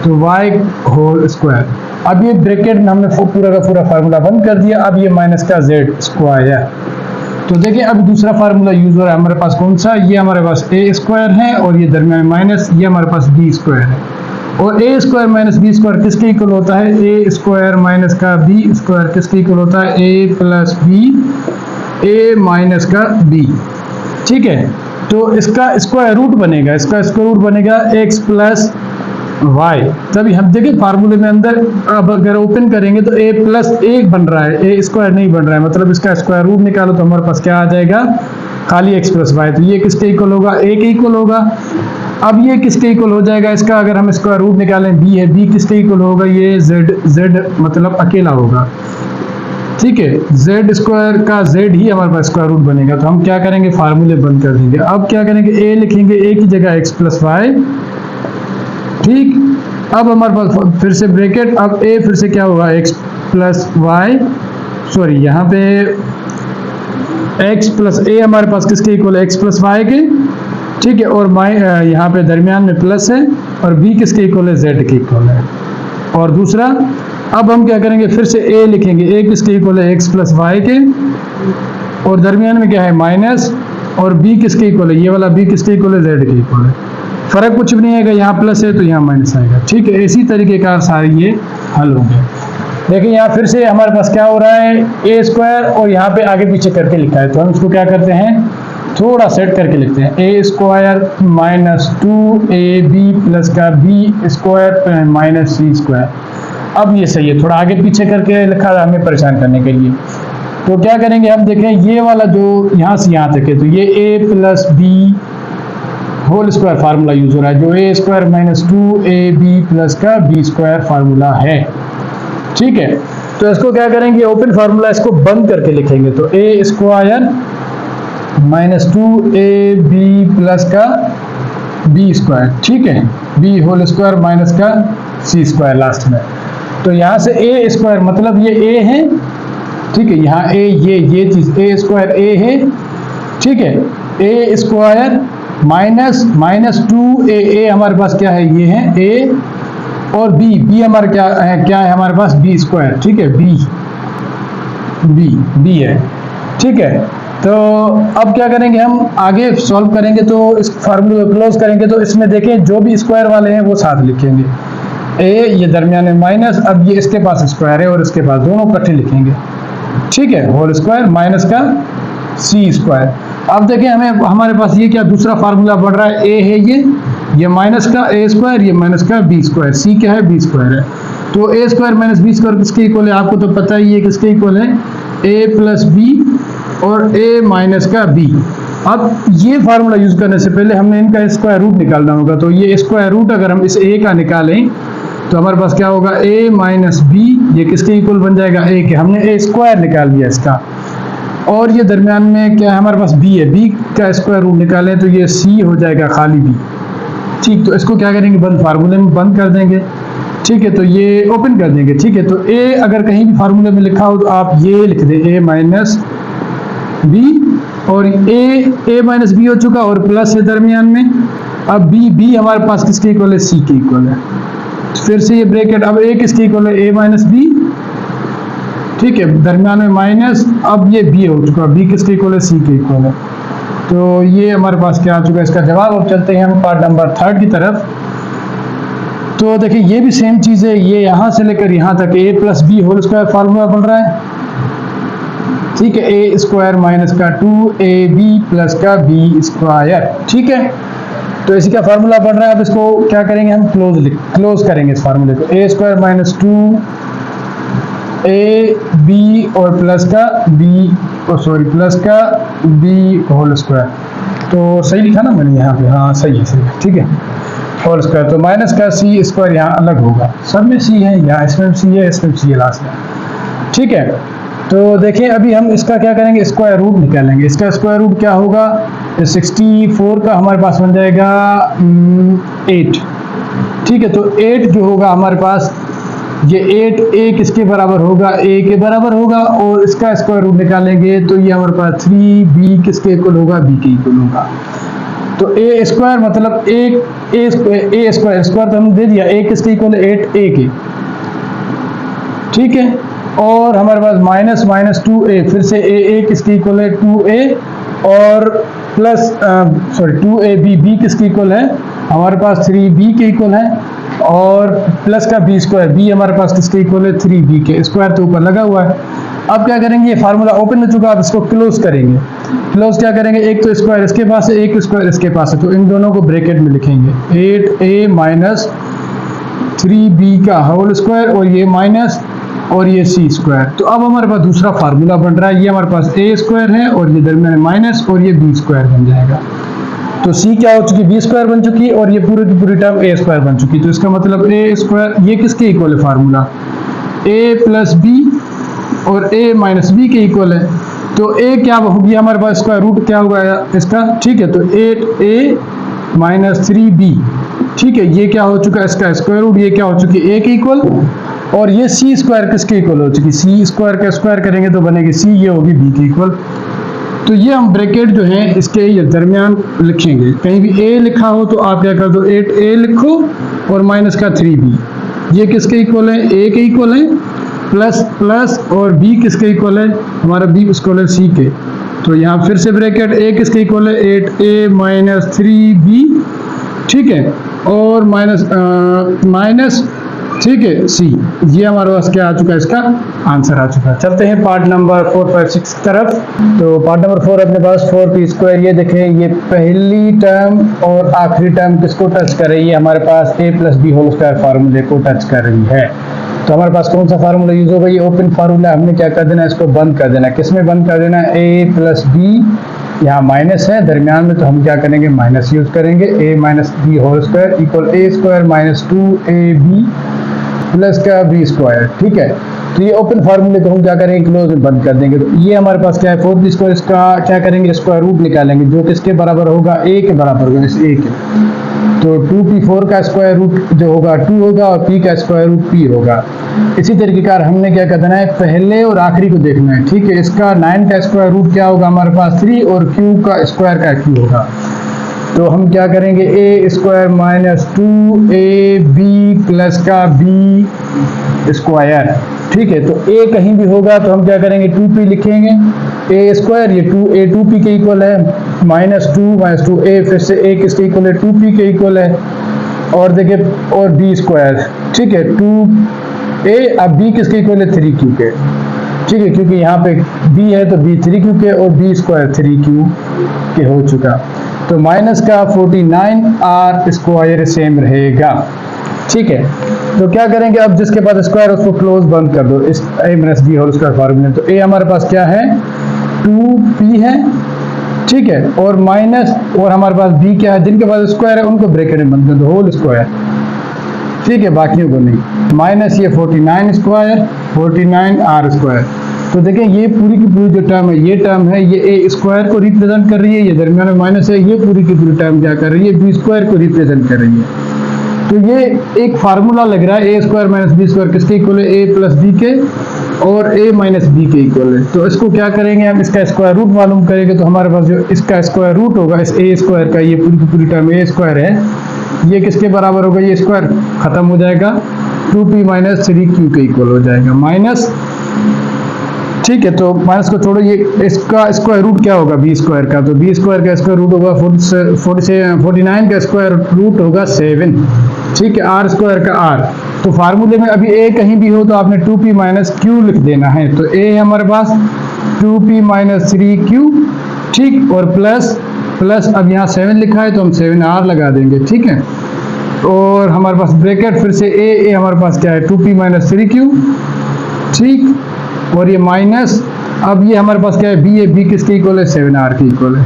तो y होल स्क्वायर। अब ये ब्रैकेट में हमने पूरा का पूरा फार्मूला बंद कर दिया। अब ये माइनस का z स्क्वायर। तो देखिए अब दूसरा फार्मूला यूज हो रहा है हमारे पास कौन सा, ये हमारे पास a स्क्वायर है और ये दरमियान में माइनस, ये हमारे पास b स्क्वायर है, और a square minus B square किसके इक्वल होता है, a स्क्वायर माइनस का b स्क्वायर किसके इक्वल होता है, a plus b, a minus का b। ठीक है, तो इसका स्क्वायर रूट बनेगा, इसका स्क्वायर रूट बनेगा x प्लस y। तभी हम देखिए फार्मूले में अंदर अब अगर ओपन करेंगे तो a प्लस 1 बन रहा है, a स्क्वायर नहीं बन रहा है, मतलब इसका स्क्वायर रूट निकालो तो हमारे पास क्या आ जाएगा, खाली x प्लस y। तो ये किसके इक्वल होगा, a के इक्वल होगा। अब ये किसके इक्वल हो जाएगा, इसका अगर हम स्क्वायर रूट निकालें b है, b किसके इक्वल होगा, ये z मतलब अकेला होगा। ठीक है, z स्क्वायर का z ही हमारे पास स्क्वायर रूट बनेगा। तो हम क्या करेंगे, फार्मूले बंद कर देंगे। अब क्या करेंगे, a लिखेंगे, a की जगह x प्लस y। ठीक, अब हमारे पास फिर से ब्रैकेट, अब a फिर से क्या होगा, x प्लस y, सॉरी यहाँ पे x प्लस a हमारे पास किसके इक्वल है, x प्लस y के। ठीक है, और यहाँ पे दरमियान में प्लस है और b किसके इक्वल है, z के इक्वल है। और दूसरा अब हम क्या करेंगे, फिर से a लिखेंगे, a किसके इक्वल है, x प्लस y के, और दरमियान में क्या है माइनस, और b किसके इक्वल है, ये वाला b किसके इक्वल है, z के इक्वल है। फर्क कुछ भी नहीं आएगा, यहाँ प्लस है तो यहाँ माइनस आएगा। ठीक है, इसी तरीके का सारे ये हल होंगे। देखिए यहाँ फिर से हमारे पास क्या हो रहा है, a स्क्वायर और यहाँ पे आगे पीछे करके लिखा है, तो हम इसको क्या करते हैं, थोड़ा सेट करके लिखते हैं, a square minus 2ab plus का b square minus c square. अब ये सही है, थोड़ा आगे पीछे करके लिखा है हमें परेशान करने के लिए। तो क्या करेंगे, हम देखें ये वाला जो यहाँ से यहाँ तक है, तो ये a plus b whole square formula use हो रहा है, जो a square minus 2ab plus का b स्क्वायर फार्मूला है। ठीक है, तो इसको क्या करेंगे, ओपन फार्मूला इसको बंद करके लिखेंगे, तो a square minus 2ab plus का b स्क्वायर। ठीक है, b होल स्क्वायर माइनस का c स्क्वायर लास्ट में। तो यहाँ से a स्क्वायर मतलब ये a है। ठीक है, यहाँ a ये चीज a स्क्वायर a है। ठीक है, a स्क्वायर माइनस 2a हमारे पास क्या है, ये है a, और b हमारा क्या है हमारे पास b स्क्वायर। ठीक है, b है। ठीक है, तो अब क्या करेंगे, हम आगे सॉल्व करेंगे तो इस फार्मूले को क्लोज करेंगे, तो इसमें देखें जो भी स्क्वायर वाले हैं वो साथ लिखेंगे, a ये दरमियान में माइनस, अब ये इसके पास स्क्वायर है और इसके पास दोनों इकट्ठे लिखेंगे। ठीक है, होल स्क्वायर माइनस का c स्क्वायर। अब देखें हमें हमारे पास ये क्या दूसरा फार्मूला बढ़ रहा है, a है ये माइनस का a स्क्वायर, ये माइनस का b स्क्वायर, c क्या है b स्क्वायर है। तो a square minus b square किसके इक्वल है, आपको तो पता ही है किसके इक्वल है, a प्लस b और a माइनस का b। अब ये फार्मूला यूज करने से पहले हमने इनका स्क्वायर रूट निकालना होगा। तो ये स्क्वायर रूट अगर हम इस a का निकालें तो हमारे पास क्या होगा, a माइनस b, ये किसके इक्वल बन जाएगा, a के। हमने a स्क्वायर निकाल लिया इसका, और ये दरमियान में क्या है हमारे पास b है, b का स्क्वायर रूट निकालें तो ये c हो जाएगा खाली b। ठीक, तो इसको क्या करेंगे, बंद फार्मूले में बंद कर देंगे। ठीक है, तो ये ओपन कर देंगे। ठीक है, तो a अगर कहीं भी फार्मूले में लिखा हो तो आप ये लिख दें a माइनस b, और a माइनस b हो चुका और प्लस है दरमियान में। अब b हमारे पास किसके इक्वल है, c के इक्वल है। फिर से ये ब्रैकेट, अब a किसके इक्वल है, a माइनस b। ठीक है, दरमियान में माइनस, अब ये b हो चुका, b किसके इक्वल है, c के इक्वल है। तो ये हमारे पास क्या आ चुका है इसका जवाब। अब चलते हैं हम पार्ट नंबर 3 की तरफ। तो देखिए ये भी सेम चीज़ है, ये यहाँ से लेकर यहाँ तक a plus B whole square formula बन रहा है। ठीक है, a स्क्वायर माइनस का 2ab प्लस का b स्क्वायर। ठीक है, तो इसी का फार्मूला बन रहा है। अब इसको क्या करेंगे, हम क्लोज करेंगे इस फार्मूले को। a स्क्वायर माइनस 2ab और प्लस का प्लस का b होल स्क्वायर। तो सही लिखा ना मैंने यहाँ पे, हाँ सही है। ठीक है, होल स्क्वायर, तो माइनस का c स्क्वायर यहाँ अलग होगा, सब में c है, यहाँ इसमें c है, इसमें c है लास्ट में। ठीक है, तो देखिए अभी हम इसका क्या करेंगे, स्क्वायर रूट निकालेंगे। इसका स्क्वायर रूट क्या होगा, 64 का हमारे पास बन जाएगा 8। ठीक है, तो 8 जो होगा हमारे पास, ये 8 a किसके बराबर होगा, a के बराबर होगा, और इसका स्क्वायर रूट निकालेंगे तो ये हमारे पास 3b किसके इक्वल होगा, b के इक्वल होगा। तो a स्क्वायर मतलब a स्क्वायर तो हमने दे दिया, a किसके इक्वल है, 8a के। ठीक है, और हमारे पास माइनस 2a, फिर से a किसके इक्वल है, 2a, और प्लस 2ab किसके इक्वल है, हमारे पास 3b के इक्वल है, और प्लस का b स्क्वायर, b हमारे पास किसके इक्वल है, 3b के। स्क्वायर तो ऊपर लगा हुआ है। अब क्या करेंगे, ये फार्मूला ओपन हो चुका, अब इसको क्लोज करेंगे। क्लोज क्या करेंगे, एक तो स्क्वायर इसके पास है, एक स्क्वायर इसके पास है, तो इन दोनों को ब्रैकेट में लिखेंगे। 8a माइनस 3b का होल स्क्वायर, और ये माइनस, और ये c स्क्वायर। तो अब हमारे पास दूसरा फार्मूला बन रहा है, ये हमारे पास a स्क्वायर है, और ये दरमियान में माइनस, और ये b स्क्वायर बन जाएगा। तो c क्या हो चुकी, b स्क्वायर बन चुकी, और ये पूरी की पूरी टर्म a स्क्वायर बन चुकी। तो इसका मतलब a स्क्वायर, ये किसके इक्वल है फार्मूला, a प्लस b और a माइनस b के इक्वल है। तो a क्या होगी हमारे पास, स्क्वायर रूट क्या होगा इसका। ठीक है, तो 8a माइनस 3b। ठीक है, ये क्या हो चुका है इसका स्क्वायर रूट, ये क्या हो चुकी है a के इक्वल, और ये c स्क्वायर किसके इक्वल हो चुकी, c स्क्वायर का स्क्वायर करेंगे तो बनेगी c, ये होगी b के इक्वल। तो ये हम ब्रैकेट जो है इसके ये दरमियान लिखेंगे। कहीं भी a लिखा हो तो आप क्या कर दो, 8a लिखो और माइनस का 3b, ये किसके इक्वल है, a के इक्वल है, प्लस और b किसके इक्वल है, हमारा b इक्वल है c के। तो यहाँ फिर से ब्रैकेट, a किसके इक्वल है, 8a माइनस 3b। ठीक है, और माइनस ठीक है c, ये हमारे पास क्या आ चुका है, इसका आंसर आ चुका है। चलते हैं पार्ट नंबर 4, 5, 6 की तरफ। तो पार्ट नंबर 4 अपने पास 4p स्क्वायर, ये देखें ये पहली टर्म और आखिरी टर्म किसको टच कर रही है, हमारे पास a plus B whole square फार्मूले को टच कर रही है। तो हमारे पास कौन सा फार्मूला यूज होगा, ये ओपन फार्मूला। हमने क्या कर देना, इसको बंद कर देना। किस में बंद कर देना, a प्लस बी, यहाँ माइनस है दरमियान में, तो हम क्या करेंगे, माइनस यूज करेंगे। a minus B whole square equal a square minus 2ab plus का b स्क्वायर। ठीक है, तो ये ओपन फार्मूले को हम क्या करेंगे, क्लोज में बंद कर देंगे। तो ये हमारे पास क्या है, 4p स्क्वायर, इसका क्या करेंगे, स्क्वायर रूट निकालेंगे, जो किसके बराबर होगा, a के बराबर होगा, इस a के। तो 2p4 का स्क्वायर रूट जो होगा 2 होगा, और p का स्क्वायर रूट p होगा। इसी तरीके हमने क्या करना है, पहले और आखिरी को देखना है। ठीक है, इसका 9 का स्क्वायर रूट क्या होगा हमारे पास, 3, और q का स्क्वायर का q होगा। तो हम क्या करेंगे, a square minus 2ab plus का b स्क्वायर। ठीक है, तो a कहीं भी होगा तो हम क्या करेंगे, 2p लिखेंगे, a स्क्वायर, ये 2a 2p के इक्वल है, माइनस 2a, फिर से a किसके इक्वल है, 2p के इक्वल है, और देखिए और b स्क्वायर। ठीक है, 2a, अब b किसके इक्वल है, 3q के। ठीक है, क्योंकि यहाँ पे b है तो b 3q के, और b स्क्वायर 3q के हो चुका। तो माइनस का 49r स्क्वायर सेम रहेगा। ठीक है, तो क्या करेंगे, अब जिसके पास स्क्वायर उसको क्लोज बंद कर दो, इस a minus B whole square फार्मूले। तो a हमारे पास क्या है, 2p है। ठीक है, और माइनस, और हमारे पास b क्या है, जिनके पास स्क्वायर है उनको ब्रैकेट में बंद कर दो, होल स्क्वायर। ठीक है, बाकियों को नहीं। माइनस ये 49 स्क्वायर, 49r स्क्वायर। तो देखें ये पूरी की पूरी जो टर्म है, ये टर्म है, ये ए स्क्वायर को रिप्रेजेंट कर रही है, ये दरमियान में माइनस है, ये पूरी की पूरी टर्म क्या कर रही है, बी स्क्वायर को रिप्रेजेंट कर रही है। तो ये एक फार्मूला लग रहा है, A square minus B square किसके इक्वल है, ए प्लस बी के, और ए माइनस बी के इक्वल है। तो इसको क्या करेंगे हम, इसका स्क्वायर रूट मालूम करेंगे। तो हमारे पास जो इसका स्क्वायर रूट होगा इस ए स्क्वायर का, ये पूरी की पूरी टर्म ए स्क्वायर है, ये किसके बराबर होगा, ये स्क्वायर खत्म हो जाएगा, 2p माइनस 3q के इक्वल हो जाएगा, माइनस, ठीक है। तो माइनस को छोड़ो, ये इसका स्क्वायर रूट क्या होगा बी स्क्वायर का, तो बी स्क्वायर का स्क्वायर रूट होगा 49 का स्क्वायर रूट होगा 7, ठीक है, आर स्क्वायर का आर। तो फार्मूले में अभी ए कहीं भी हो तो आपने 2p माइनस क्यू लिख देना है। तो ए हमारे पास 2p माइनस 3q, ठीक, और प्लस प्लस अब यहाँ 7 लिखा है तो हम 7r लगा देंगे, ठीक है। और हमारे पास ब्रैकेट फिर से ए हमारे पास क्या है, 2p माइनस 3q, ठीक, और ये माइनस, अब ये हमारे पास क्या है, बी है, बी किसके इक्वल है, 7r के इक्वल है।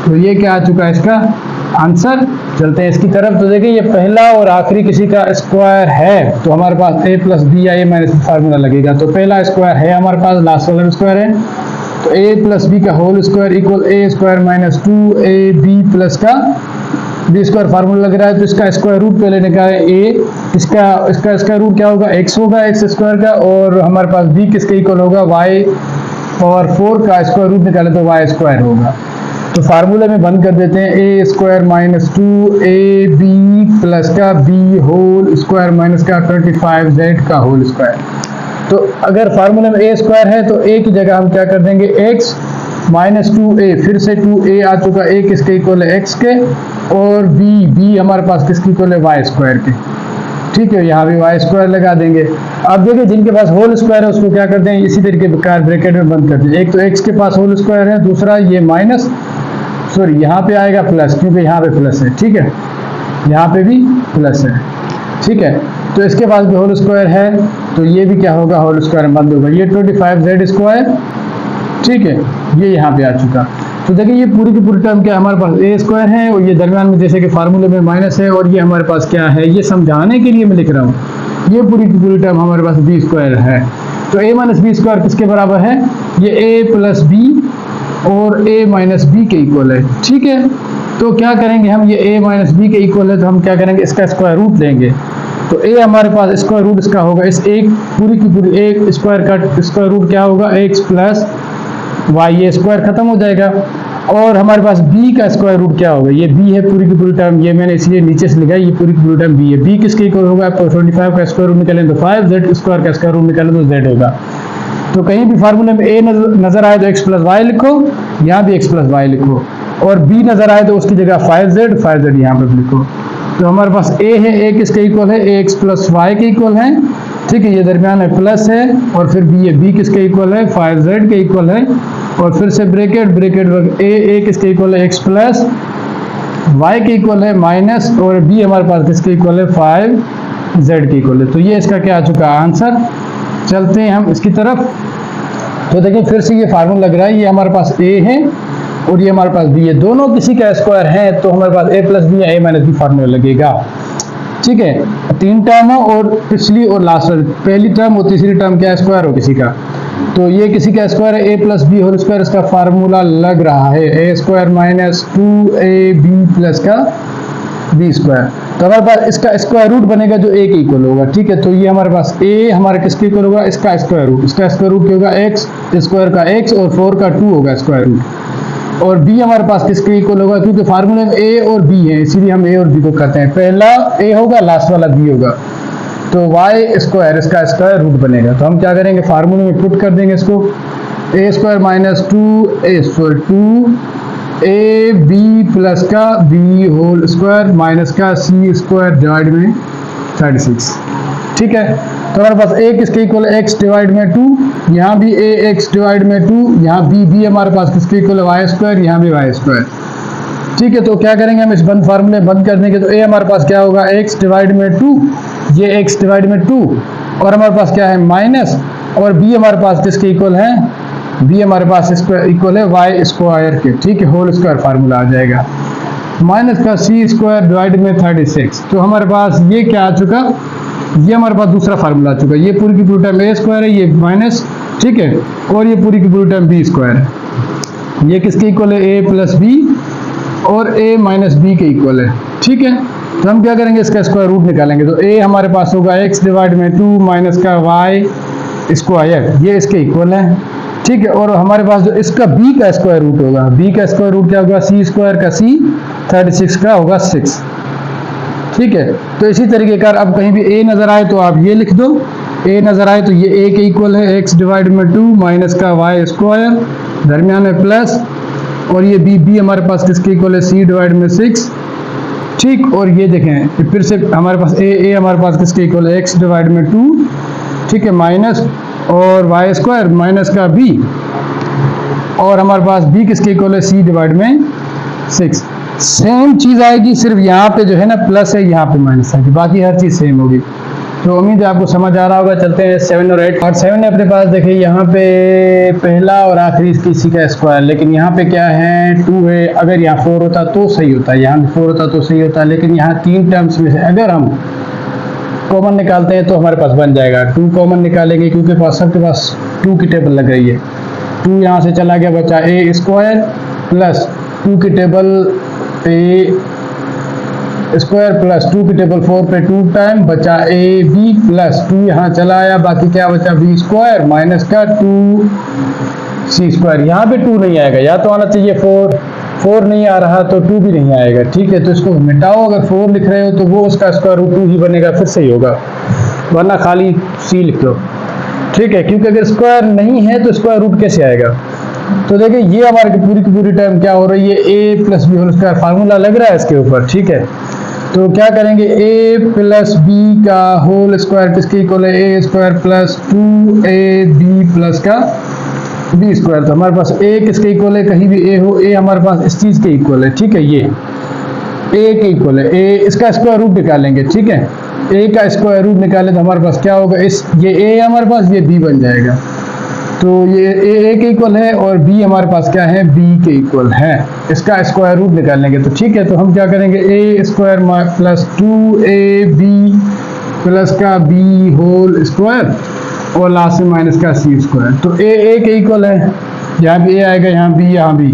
तो ये क्या आ चुका है इसका आंसर। चलते हैं इसकी तरफ। तो देखिए ये पहला और आखिरी किसी का स्क्वायर है तो हमारे पास a प्लस बी या a माइनस बी फार्मूला लगेगा। तो पहला स्क्वायर है हमारे पास, लास्ट वाला स्क्वायर है, तो a प्लस बी का whole square equal a square minus 2ab plus का बी स्क्वायर फार्मूला लग रहा है। तो इसका स्क्वायर रूट पहले निकाले, a इसका स्क्वायर रूट क्या होगा, x होगा, x स्क्वायर का, और हमारे पास b किसके इक्वल होगा, y पावर 4 का स्क्वायर रूट निकाले तो y स्क्वायर होगा। तो फार्मूले में बंद कर देते हैं, ए स्क्वायर माइनस 2ab प्लस का b होल स्क्वायर माइनस का 25z का होल स्क्वायर। तो अगर फार्मूले में a स्क्वायर है तो a की जगह हम क्या कर देंगे, x माइनस 2a, फिर से 2a आ चुका, a किसके इक्वल है, x के, और b हमारे पास किसके इक्वल है, y स्क्वायर के, ठीक है। यहाँ भी y स्क्वायर लगा देंगे। अब देखिए जिनके पास होल स्क्वायर है उसको क्या करते हैं, इसी तरीके प्रकार ब्रैकेट में बंद करते हैं। एक तो x के पास होल स्क्वायर है, दूसरा ये माइनस, सॉरी यहाँ पे आएगा प्लस, क्योंकि यहाँ पे प्लस है, ठीक है, यहाँ पे भी प्लस है, ठीक है। तो इसके पास भी होल स्क्वायर है तो ये भी क्या होगा, होल स्क्वायर बंद होगा, ये 25z स्क्वायर, ठीक है, ये यहाँ पे आ चुका। तो देखिए ये पूरी की पूरी टर्म क्या हमारे पास ए स्क्वायर है, और ये दरमियान में जैसे कि फार्मूले में माइनस है, और ये हमारे पास क्या है, ये समझाने के लिए मैं लिख रहा हूँ, ये पूरी की पूरी टर्म हमारे पास बी स्क्वायर है। तो ए माइनस बी स्क्वायर किसके बराबर है, ये ए प्लस बी और ए माइनस बी के इक्वल है, ठीक है। तो क्या करेंगे हम, ये ए माइनस बी के इक्वल है तो हम क्या करेंगे, इसका स्क्वायर रूट लेंगे। तो ए हमारे पास स्क्वायर रूट इसका होगा, इस एक पूरी की पूरी एक स्क्वायर का स्क्वायर रूट क्या होगा, एक्स प्लस वाई, ये स्क्वायर खत्म हो जाएगा। और हमारे पास b का स्क्वायर रूट क्या होगा, ये b है पूरी की पूरी टर्म, ये मैंने इसलिए नीचे से लिखा है, ये पूरी की पूरी टर्म b है। b किसके इक्वल होगा, तो 25 का स्क्वायर रूट निकालें तो 5, z स्क्वायर का स्क्वायर रूट निकालें तो z होगा। तो कहीं भी फार्मूले में a नजर आए तो x प्लस वाई लिखो, यहाँ भी x प्लस वाई लिखो, और b नजर आए तो उसकी जगह 5z यहाँ पर लिखो। तो हमारे पास a है, a किसके इक्वल है, ax प्लस वाई के इक्वल है, ठीक है, ये दरमियान में प्लस है, और फिर b है, b किसके इक्वल है, 5z के इक्वल है, और फिर से ब्रैकेट a किसके इक्वल है, x प्लस वाई के इक्वल है माइनस, और b हमारे पास किसके इक्वल है, 5z के इक्वल है। तो ये इसका क्या आ चुका आंसर। चलते हैं हम इसकी तरफ। तो देखिए फिर से ये फार्मूला लग रहा है, ये हमारे पास a है और ये हमारे पास b है, दोनों किसी का स्क्वायर है तो हमारे पास a प्लस बी या a माइनस बी फार्मूला लगेगा, ठीक है। 3 टर्म हो और पिछली और लास्ट, पहली टर्म और तीसरी टर्म क्या स्क्वायर हो किसी का, तो ये किसी का स्क्वायर है, a plus B whole square, इसका फार्मूला लग रहा है a square minus 2ab plus का b स्क्वायर। तो हमारे पास इसका स्क्वायर रूट बनेगा जो a के इक्वल होगा, ठीक है। तो ये हमारे पास a हमारे किसके इक्वल होगा, इसका स्क्वायर रूट, इसका स्क्वायर रूट क्या होगा, x स्क्वायर का x और 4 का 2 होगा स्क्वायर रूट, और b हमारे पास किसके इक्वल होगा, क्योंकि फार्मूले में a और b है इसीलिए हम a और b को करते हैं, पहला a होगा लास्ट वाला b होगा, तो y स्क्वायर इसका स्क्वायर रूट बनेगा। तो हम क्या करेंगे, फार्मूले में पुट कर देंगे इसको, a square minus 2ab plus का b होल स्क्वायर माइनस का c स्क्वायर डिवाइड में 36, ठीक है। तो हमारे पास a किसके इक्वल है, x डिवाइड में 2, यहाँ भी a x डिवाइड में 2, यहाँ b हमारे पास किसके इक्वल है, y स्क्वायर, यहाँ भी y स्क्वायर, ठीक है। तो क्या करेंगे हम, इस बंद फार्मूले बंद कर देंगे। तो a हमारे पास क्या होगा, x डिवाइड में 2, ये x डिवाइड में 2, और हमारे पास क्या है माइनस, और b हमारे पास किसके इक्वल है, b हमारे पास इक्वल है y स्क्वायर के, ठीक है, होल स्क्वायर फार्मूला आ जाएगा, माइनस का c स्क्वायर डिवाइड में 36। तो हमारे पास ये क्या आ चुका, ये हमारे पास दूसरा फार्मूला आ चुका, ये पूरी की पूरी टर्म a स्क्वायर है, ये माइनस ठीक है, और ये पूरी की पूरी टर्म बी स्क्वायर है, ये किसके इक्वल है, ए प्लस बी और ए माइनस बी के इक्वल है। ठीक है, तो हम क्या करेंगे, इसका स्क्वायर रूट निकालेंगे। तो ए हमारे पास होगा एक्स डिवाइड में 2 माइनस का वाई स्क्वायर, ये इसके इक्वल है। ठीक है, और हमारे पास जो इसका b का स्क्वायर रूट होगा, b का स्क्वायर रूट क्या होगा, सी स्क्वायर का c, 36 का होगा 6। ठीक है, तो इसी तरीके का अब कहीं भी a नजर आए तो आप ये लिख दो, a नजर आए तो ये a के इक्वल है, x डिवाइड में 2 माइनस का वाई स्क्वायर, दरमियान में प्लस, और ये b हमारे पास किसके इक्वल है, c डिवाइड में 6। ठीक, और ये देखें फिर से हमारे पास a हमारे पास किसके इक्वल है, x डिवाइड में 2, ठीक है, माइनस और वाई स्क्वायर माइनस का b, और हमारे पास b किसके इक्वल है, c डिवाइड में 6। सेम चीज़ आएगी, सिर्फ यहाँ पे जो है ना प्लस है, यहाँ पे माइनस है, बाकी हर चीज़ सेम होगी। तो उम्मीद है आपको समझ आ रहा होगा। चलते हैं 7 और 8। और 7 अपने पास देखिए यहाँ पे पहला और आखिरी इसी का स्क्वायर, लेकिन यहाँ पे क्या है, 2 है। अगर यहाँ 4 होता तो सही होता, यहाँ 4 होता तो सही होता, लेकिन यहाँ 3 टर्म्स में से अगर हम कॉमन निकालते हैं तो हमारे पास बन जाएगा। 2 कॉमन निकालेंगे क्योंकि सबके पास 2 की टेबल लग रही है। 2 यहाँ से चला गया, बचा ए स्क्वायर प्लस 2 की टेबल ए स्क्वायर प्लस 2 की टेबल 4 पे 2 टाइम, बचा ए बी प्लस 2 यहाँ चला आया, बाकी क्या बचा, बी स्क्वायर माइनस का 2 सी स्क्वायर। यहाँ पे 2 नहीं आएगा, या तो आना चाहिए 4 नहीं आ रहा तो 2 भी नहीं आएगा। ठीक है, तो इसको मिटाओ, अगर 4 लिख रहे हो तो वो उसका स्क्वायर रूट 2 ही बनेगा, फिर सही होगा, वरना खाली सी लिख दो। ठीक है, क्योंकि अगर स्क्वायर नहीं है तो स्क्वायर रूट कैसे आएगा। तो देखिए ये हमारे पूरी की पूरी टर्म क्या हो रही है, A plus B whole square, formula लग रहा है इसके ऊपर। ठीक है, तो क्या करेंगे, ए प्लस बी का होल स्क्वायर किसके इक्वल है, A square plus 2ab plus का बी स्क्वायर। तो हमारे पास ए किसके इक्वल है, कहीं भी ए हो, ए हमारे पास इस चीज़ के इक्वल है। ठीक है, ये ए के इक्वल है, ए इसका स्क्वायर रूट निकालेंगे। ठीक है, ए का स्क्वायर रूट निकाले तो हमारे पास क्या होगा, ये ए हमारे पास, ये बी बन जाएगा। तो ये ए के इक्वल है और बी हमारे पास क्या है, बी के इक्वल है, इसका स्क्वायर रूट निकालेंगे। तो ठीक है, तो हम क्या करेंगे, ए स्क्वायर प्लस 2ab प्लस का बी होल स्क्वायर और लास्ट में माइनस का सी स्क्वायर। तो ए के इक्वल है, यहाँ भी ए आएगा, यहाँ बी, यहाँ बी।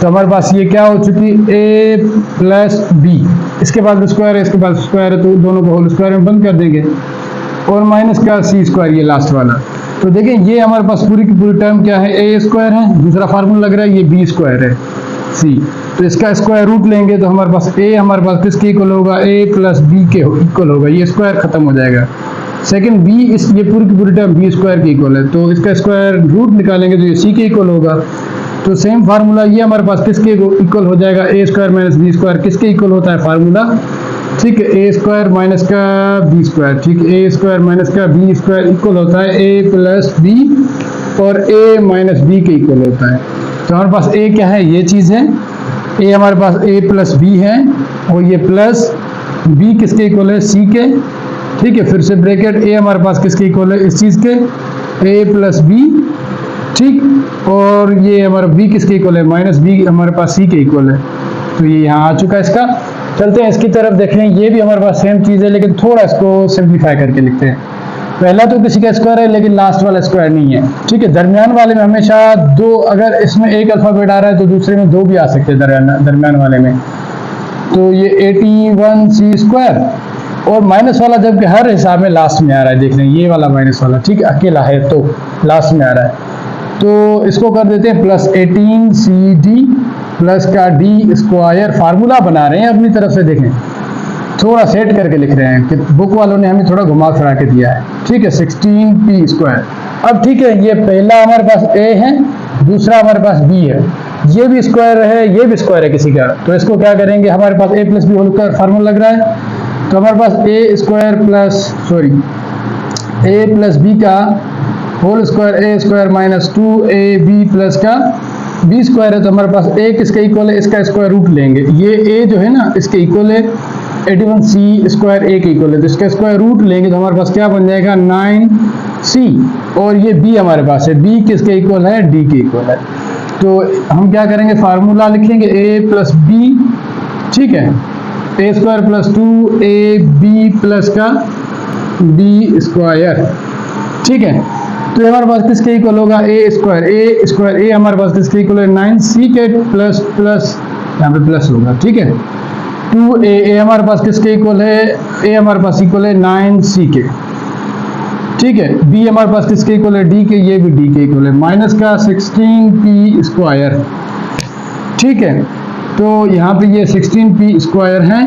तो हमारे पास ये क्या हो चुकी, ए प्लस बी, इसके बाद स्क्वायर है, इसके बाद स्क्वायर है, तो दोनों को होल स्क्वायर में बंद कर देंगे, और माइनस का सी स्क्वायर, ये लास्ट वाला। तो देखें ये हमारे पास पूरी की पूरी टर्म क्या है, ए स्क्वायर है, दूसरा फार्मूला लग रहा है, ये बी स्क्वायर है, सी। तो इसका स्क्वायर रूट लेंगे तो हमारे पास ए हमारे पास किसके इक्वल होगा, ए प्लस बी के इक्वल होगा, ये स्क्वायर खत्म हो जाएगा। सेकंड बी, ये पूरी की पूरी टर्म बी स्क्वायर के इक्वल है, तो इसका स्क्वायर रूट निकालेंगे तो ये सी के इक्वल होगा। तो सेम फार्मूला ये हमारे पास किसके इक्वल हो जाएगा, ए स्क्वायर माइनस बी स्क्वायर किसके इक्वल होता है फार्मूला। ठीक है, ए स्क्वायर माइनस का बी स्क्वायर, ठीक है, ए स्क्वायर माइनस का बी स्क्वायर इक्वल होता है ए प्लस बी, और ए माइनस बी के इक्वल होता है। तो हमारे पास ए क्या है, ये चीज़ है, ए हमारे पास ए प्लस बी है, और ये प्लस बी किसके इक्वल है, सी के। ठीक है, फिर से ब्रैकेट, ए हमारे पास किसके इक्वल है, इस चीज़ के, ए प्लस बी। ठीक, और ये हमारा बी किसके इक्वल है, माइनस बी हमारे पास सी के इक्वल है। तो ये यहाँ आ चुका है इसका। चलते हैं इसकी तरफ, देख लें, ये भी हमारे पास सेम चीज़ है, लेकिन थोड़ा इसको सिंप्लीफाई करके लिखते हैं। पहला तो किसी का स्क्वायर है, लेकिन लास्ट वाला स्क्वायर नहीं है। ठीक है, दरमियान वाले में हमेशा 2, अगर इसमें एक अल्फ़ाबेट आ रहा है तो दूसरे में 2 भी आ सकते हैं दरमियान वाले में। तो ये 81c स्क्वायर, और माइनस वाला जबकि हर हिसाब में लास्ट में आ रहा है, देख लें ये वाला माइनस वाला, ठीक है, अकेला है तो लास्ट में आ रहा है। तो इसको कर देते हैं प्लस 18cd प्लस का डी स्क्वायर। फार्मूला बना रहे हैं अपनी तरफ से, देखें थोड़ा सेट करके लिख रहे हैं कि बुक वालों ने हमें थोड़ा घुमा फिरा के दिया है। ठीक है, 16p स्क्वायर। अब ठीक है, ये पहला हमारे पास ए है, दूसरा हमारे पास बी है, ये भी स्क्वायर है, ये भी स्क्वायर है किसी का। तो इसको क्या करेंगे, हमारे पास A plus B whole square formula लग रहा है, तो हमारे पास A square plus A plus B का whole square, A square minus 2ab plus का बी स्क्वायर है। तो हमारे पास ए किसके इक्वल है, इसका स्क्वायर रूट लेंगे, ये ए जो है ना इसके इक्वल है 81c स्क्वायर, ए के इक्वल है, तो इसका स्क्वायर रूट लेंगे तो हमारे पास क्या बन जाएगा, 9c। और ये बी हमारे पास है, बी किसके इक्वल है, डी के इक्वल है। तो हम क्या करेंगे, फार्मूला लिखेंगे ए प्लस बी। ठीक है, A square plus 2ab plus का बी स्क्वायर। ठीक है, तो हमारे पास किसके इक्वल होगा ए स्क्वायर ए हमारे पास किसके इक्वल है 9c के प्लस प्लस यहाँ पे प्लस होगा, ठीक है। 2a हमारे पास किसके इक्वल है, a हमारे पास इक्वल है 9c के, ठीक है। b हमारे पास किसके इक्वल है d के, ये भी d के इक्वल है, माइनस का 16p स्क्वायर, ठीक है। तो यहाँ पे ये 16p स्क्वायर है।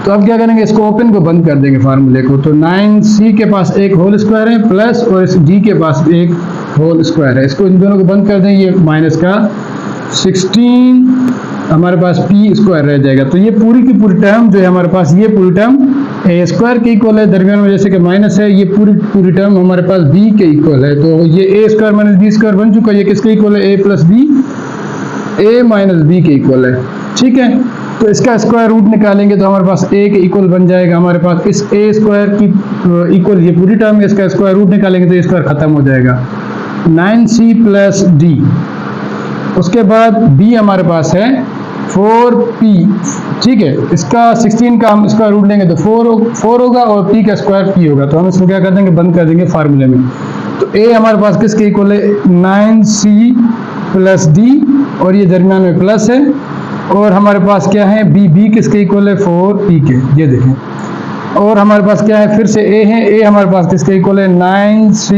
तो अब क्या करेंगे, इसको ओपन को बंद कर देंगे फार्मूले को। तो 9c के पास एक होल स्क्वायर है प्लस और इस d के पास एक होल स्क्वायर है, इसको इन दोनों को बंद कर देंगे, ये माइनस का 16 हमारे पास p स्क्वायर रह जाएगा। तो ये पूरी की पूरी टर्म जो है हमारे पास, ये पूरी टर्म ए स्क्वायर के इक्वल है, दरमियान में जैसे कि माइनस है, ये पूरी टर्म हमारे पास b के इक्वल है। तो ये A square minus B square बन चुका है, ये किसके इक्वल है, a plus B, a minus B के इक्वल है, ठीक है। तो इसका स्क्वायर रूट निकालेंगे तो हमारे पास a के इक्वल बन जाएगा, हमारे पास इस a स्क्वायर की इक्वल ये पूरी टर्म है, इसका स्क्वायर रूट निकालेंगे तो ये स्क्वायर खत्म हो जाएगा, 9c प्लस d। उसके बाद b हमारे पास है 4p, ठीक है। इसका 16 का हम इसका रूट लेंगे तो 4 होगा और p का स्क्वायर p होगा। तो हम इसको क्या कर देंगे, बंद कर देंगे फार्मूले में। तो a हमारे पास किसके इक्वल है 9c प्लस d और ये दरमियान में प्लस है, और हमारे पास क्या है b किसके इक्वल है 4p के, ये देखें। और हमारे पास क्या है, फिर से a है, a हमारे पास किसके इक्वल है 9c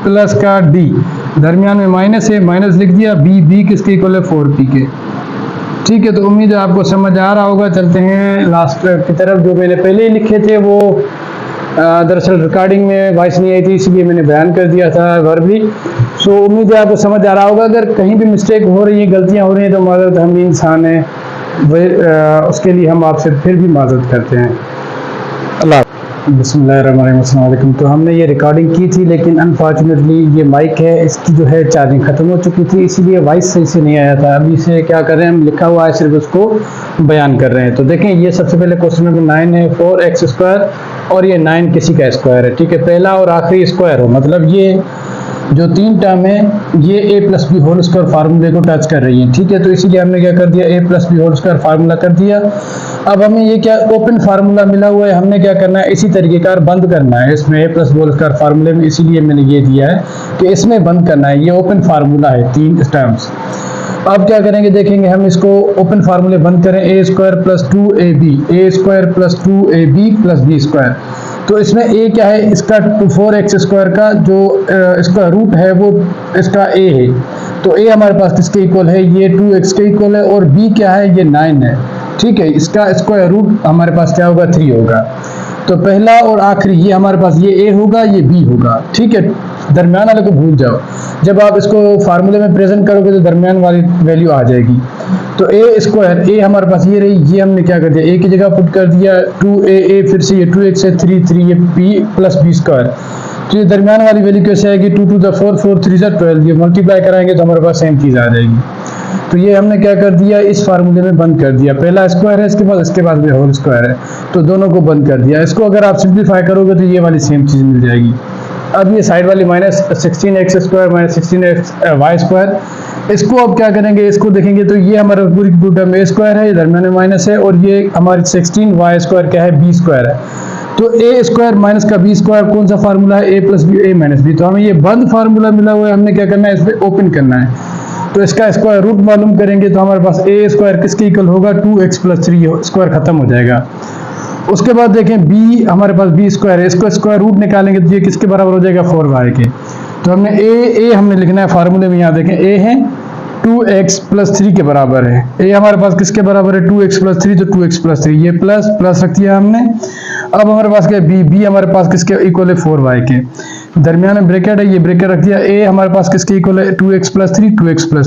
प्लस का d, दरमियान में माइनस है, माइनस लिख दिया, b किसके इक्वल है 4p के, ठीक है। तो उम्मीद है आपको समझ आ रहा होगा। चलते हैं लास्ट की तरफ, जो मैंने पहले ही लिखे थे वो दरअसल रिकॉर्डिंग में वॉइस नहीं आई थी, इसलिए मैंने बयान कर दिया था वर्बली। सो उम्मीद है आपको समझ आ रहा होगा। अगर कहीं भी मिस्टेक हो रही है, गलतियां हो रही हैं, तो माजरत, हम भी इंसान हैं, उसके लिए हम आपसे फिर भी माजरत करते हैं। अल्लाह। बिस्मिल्लाहिर्रहमानिर्रहीम। तो हमने ये रिकॉर्डिंग की थी, लेकिन अनफॉर्चुनेटली ये माइक है, इसकी जो है चार्जिंग ख़त्म हो चुकी थी, इसीलिए वॉइस सही से नहीं आया था। अभी इसे क्या कर रहे हैं, हम लिखा हुआ है, सिर्फ उसको बयान कर रहे हैं। तो देखें, ये सबसे पहले क्वेश्चन नंबर 9 है, 4x स्क्वायर और ये 9 किसी का स्क्वायर है, ठीक है। पहला और आखिरी स्क्वायर हो, मतलब ये जो 3 टर्म है ये a plus B whole square फार्मूले को टच कर रही है, ठीक है। तो इसीलिए हमने क्या कर दिया, a plus B whole square formula कर दिया। अब हमें ये क्या ओपन फार्मूला मिला हुआ है, हमने क्या करना है, इसी तरीके का बंद करना है इसमें a plus B whole square फार्मूले में, इसीलिए मैंने ये दिया है कि इसमें बंद करना है। ये ओपन फार्मूला है 3 टर्म्स। अब क्या करेंगे, देखेंगे हम इसको ओपन फार्मूले बंद करें, a square plus 2ab plus 2ab plus b square. तो इसमें a क्या है, इसका 4x स्क्वायर का जो इसका रूट है वो इसका a है। तो a हमारे पास किसके इक्वल है, ये 2x के इक्वल है, और b क्या है, ये 9 है, ठीक है। इसका स्क्वायर रूट हमारे पास क्या होगा, 3 होगा। तो पहला और आखिरी ये हमारे पास ये a होगा, ये b होगा, ठीक है। दरमियान वाले को भूल जाओ, जब आप इसको फार्मूले में प्रेजेंट करोगे तो दरमियान वाली वैल्यू आ जाएगी। तो a स्क्वायर, a हमारे पास ये रही, ये हमने क्या कर दिया, a की जगह पुट कर दिया 2a, फिर से ये 2x है 3 ये b प्लस b स्क्वायर। तो ये दरमियान वाली वैल्यू कैसे आएगी, 2 to the 4 4 3 12, ये मल्टीप्लाई कराएंगे तो हमारे पास सेम चीज़ आ जाएगी। तो ये हमने क्या कर दिया, इस फार्मूले में बंद कर दिया। पहला स्क्वायर है, इसके बाद में होल स्क्वायर है, तो दोनों को बंद कर दिया। इसको अगर आप सिंप्लीफाई करोगे तो ये वाली सेम चीज़ मिल जाएगी। अब ये साइड वाली minus 16x square minus 16y square, इसको अब क्या करेंगे, इसको देखेंगे तो ये हमारा पूरी टर्म a स्क्वायर है, दरमियान में माइनस है, और ये हमारी 16y स्क्वायर क्या है, b स्क्वायर है। तो a स्क्वायर माइनस का b स्क्वायर कौन सा फार्मूला है, a plus B a minus B. तो हमें ये बंद फार्मूला मिला हुआ है, हमने क्या करना है, इस पर ओपन करना है। तो इसका स्क्वायर रूट मालूम करेंगे तो हमारे पास a स्क्वायर किसके इक्वल होगा, 2x प्लस 3 स्क्वायर खत्म हो जाएगा। उसके बाद देखें b हमारे पास b स्क्वायर है, इसको स्क्वायर रूट निकालेंगे तो ये किसके बराबर हो जाएगा, 4y के। तो हमने a हमने लिखना है फार्मूले में, यहाँ देखें a है 2x प्लस 3 के बराबर है। a हमारे पास किसके बराबर है, 2x प्लस 3, तो 2x प्लस 3, ये प्लस प्लस रख दिया हमने। अब हमारे पास क्या है, b हमारे पास किसके इक्वल है, 4y के। दरमियान में ब्रैकेट है, ये ब्रैकेट रख दिया। a हमारे पास किसके इक्वल है, 2x प्लस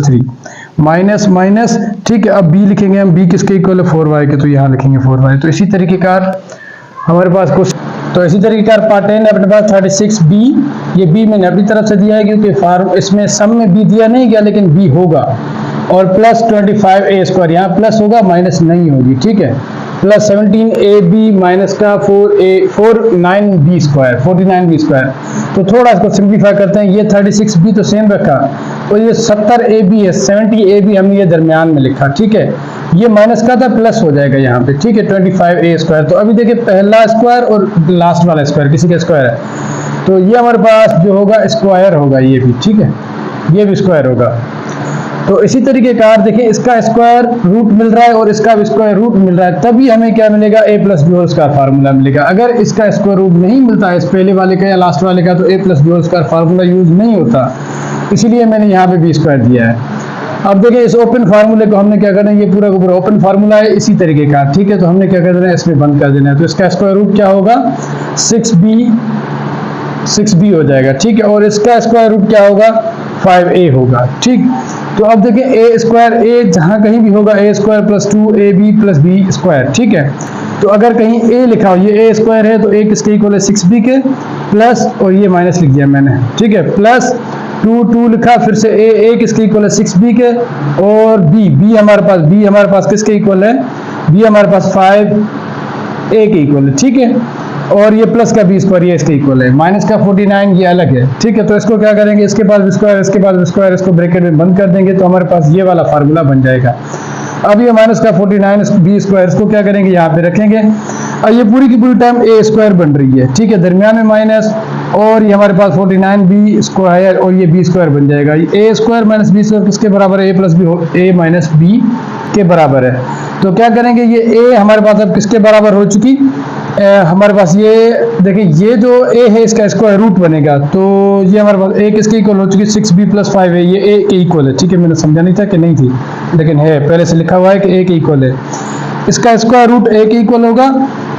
3 माइनस माइनस, ठीक है। अब b लिखेंगे हम, b किसके इक्वल है, 4y के, तो यहाँ लिखेंगे 4y। तो इसी तरीके का हमारे पास कुछ, तो इसी तरीके का पार्ट 10 अपने पास 36b, ये b मैंने अपनी तरफ से दिया है क्योंकि फार्म इसमें सम में b दिया नहीं गया, लेकिन b होगा। और प्लस 25a स्क्वायर, यहाँ प्लस होगा माइनस नहीं होगी, ठीक है। प्लस 17ab माइनस का 49b स्क्वायर। तो थोड़ा इसको सिंप्लीफाई करते हैं, ये 36b तो सेम रखा, और ये 70ab है, 70ab हमने ये दरमियान में लिखा, ठीक है। ये माइनस का था, प्लस हो जाएगा यहाँ पे, ठीक है, 25a स्क्वायर। तो अभी देखिए पहला स्क्वायर और लास्ट वाला स्क्वायर किसी का स्क्वायर है, तो ये हमारे पास जो होगा स्क्वायर होगा, ये भी ठीक है, ये भी स्क्वायर होगा। तो इसी तरीके का देखिए, इसका स्क्वायर रूट मिल रहा है और इसका भी स्क्वायर रूट मिल रहा है, तभी हमें क्या मिलेगा, a plus B whole square formula मिलेगा। अगर इसका स्क्वायर रूट नहीं मिलता है, इस पहले वाले का या लास्ट वाले का, तो a plus B whole square formula use नहीं होता, इसलिए मैंने यहाँ पे बी स्क्वायर दिया है। अब देखिए, इस ओपन फार्मूले को हमने क्या करना है, ये पूरा का पूरा ओपन फार्मूला है इसी तरीके का, ठीक है। तो हमने क्या कर देना है, इसमें बंद कर देना है। तो इसका स्क्वायर रूट क्या होगा, 6b हो जाएगा, ठीक है। और इसका स्क्वायर रूट क्या होगा, 5a होगा, ठीक। तो अब देखिए, a स्क्वायर, a जहाँ कहीं भी होगा a square plus 2ab plus B square, ठीक है। तो अगर कहीं a लिखा हो, ये a स्क्वायर है, तो a किसके इक्वल है, 6b के, प्लस, और ये माइनस लिख दिया मैंने, ठीक है, प्लस 2 लिखा, फिर से a किसके इक्वल है, 6b के, और b हमारे पास किसके इक्वल है, b हमारे पास 5a के इक्वल है, ठीक है। और ये प्लस का बी स्क्वायर ये इसके इक्वल है, माइनस का 49 ये अलग है, ठीक है। तो इसको क्या करेंगे, इसके पास बी स्क्वायर, इसके पास बी स्क्वायर, इसको ब्रैकेट में बंद कर देंगे, तो हमारे पास ये वाला फार्मूला बन जाएगा। अब ये माइनस का 49 बी स्क्वायर, इसको क्या करेंगे, यहाँ पे रखेंगे। और ये पूरी की पूरी टाइम ए स्क्वायर बन रही है, ठीक है, दरमियान में माइनस, और ये हमारे पास 49 बी स्क्वायर और ये बी स्क्वायर बन जाएगा। ए स्क्वायर माइनस बी स्क्वायर किसके बराबर है, A plus B, A minus B के बराबर है। तो क्या करेंगे, ये ए हमारे पास अब किसके बराबर हो चुकी, हमारे पास ये देखिए, ये जो a है इसका स्क्वायर रूट बनेगा, तो ये हमारे पास a किसके इक्वल हो चुकी है, 6b प्लस 5 है, ये a के इक्वल है, ठीक है। मैंने समझा नहीं था कि नहीं थी, लेकिन है, पहले से लिखा हुआ है कि a के इक्वल है। इसका स्क्वायर रूट a के इक्वल होगा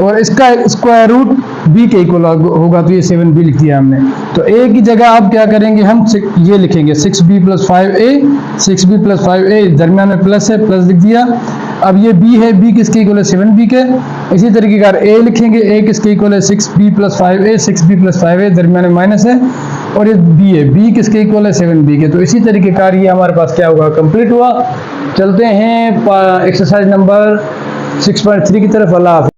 और इसका स्क्वायर रूट b के इक्वल होगा, तो ये 7b लिख दिया हमने। तो a की जगह अब क्या करेंगे, हम ये लिखेंगे 6b plus 5a, 6b plus 5a, दरमियान में प्लस है, प्लस लिख दिया। अब ये b है, b किसके इक्वल है, 7b के। इसी तरीके का a लिखेंगे, a किसके इक्वल है, 6b plus 5a, 6b plus 5a, दरमियान में माइनस है, और ये b है, b किसके इक्वल है, 7b के। तो इसी तरीके का ये हमारे पास क्या हुआ, कंप्लीट हुआ। चलते हैं एक्सरसाइज नंबर 6.3 की तरफ। अल्लाह हाफ़िज़।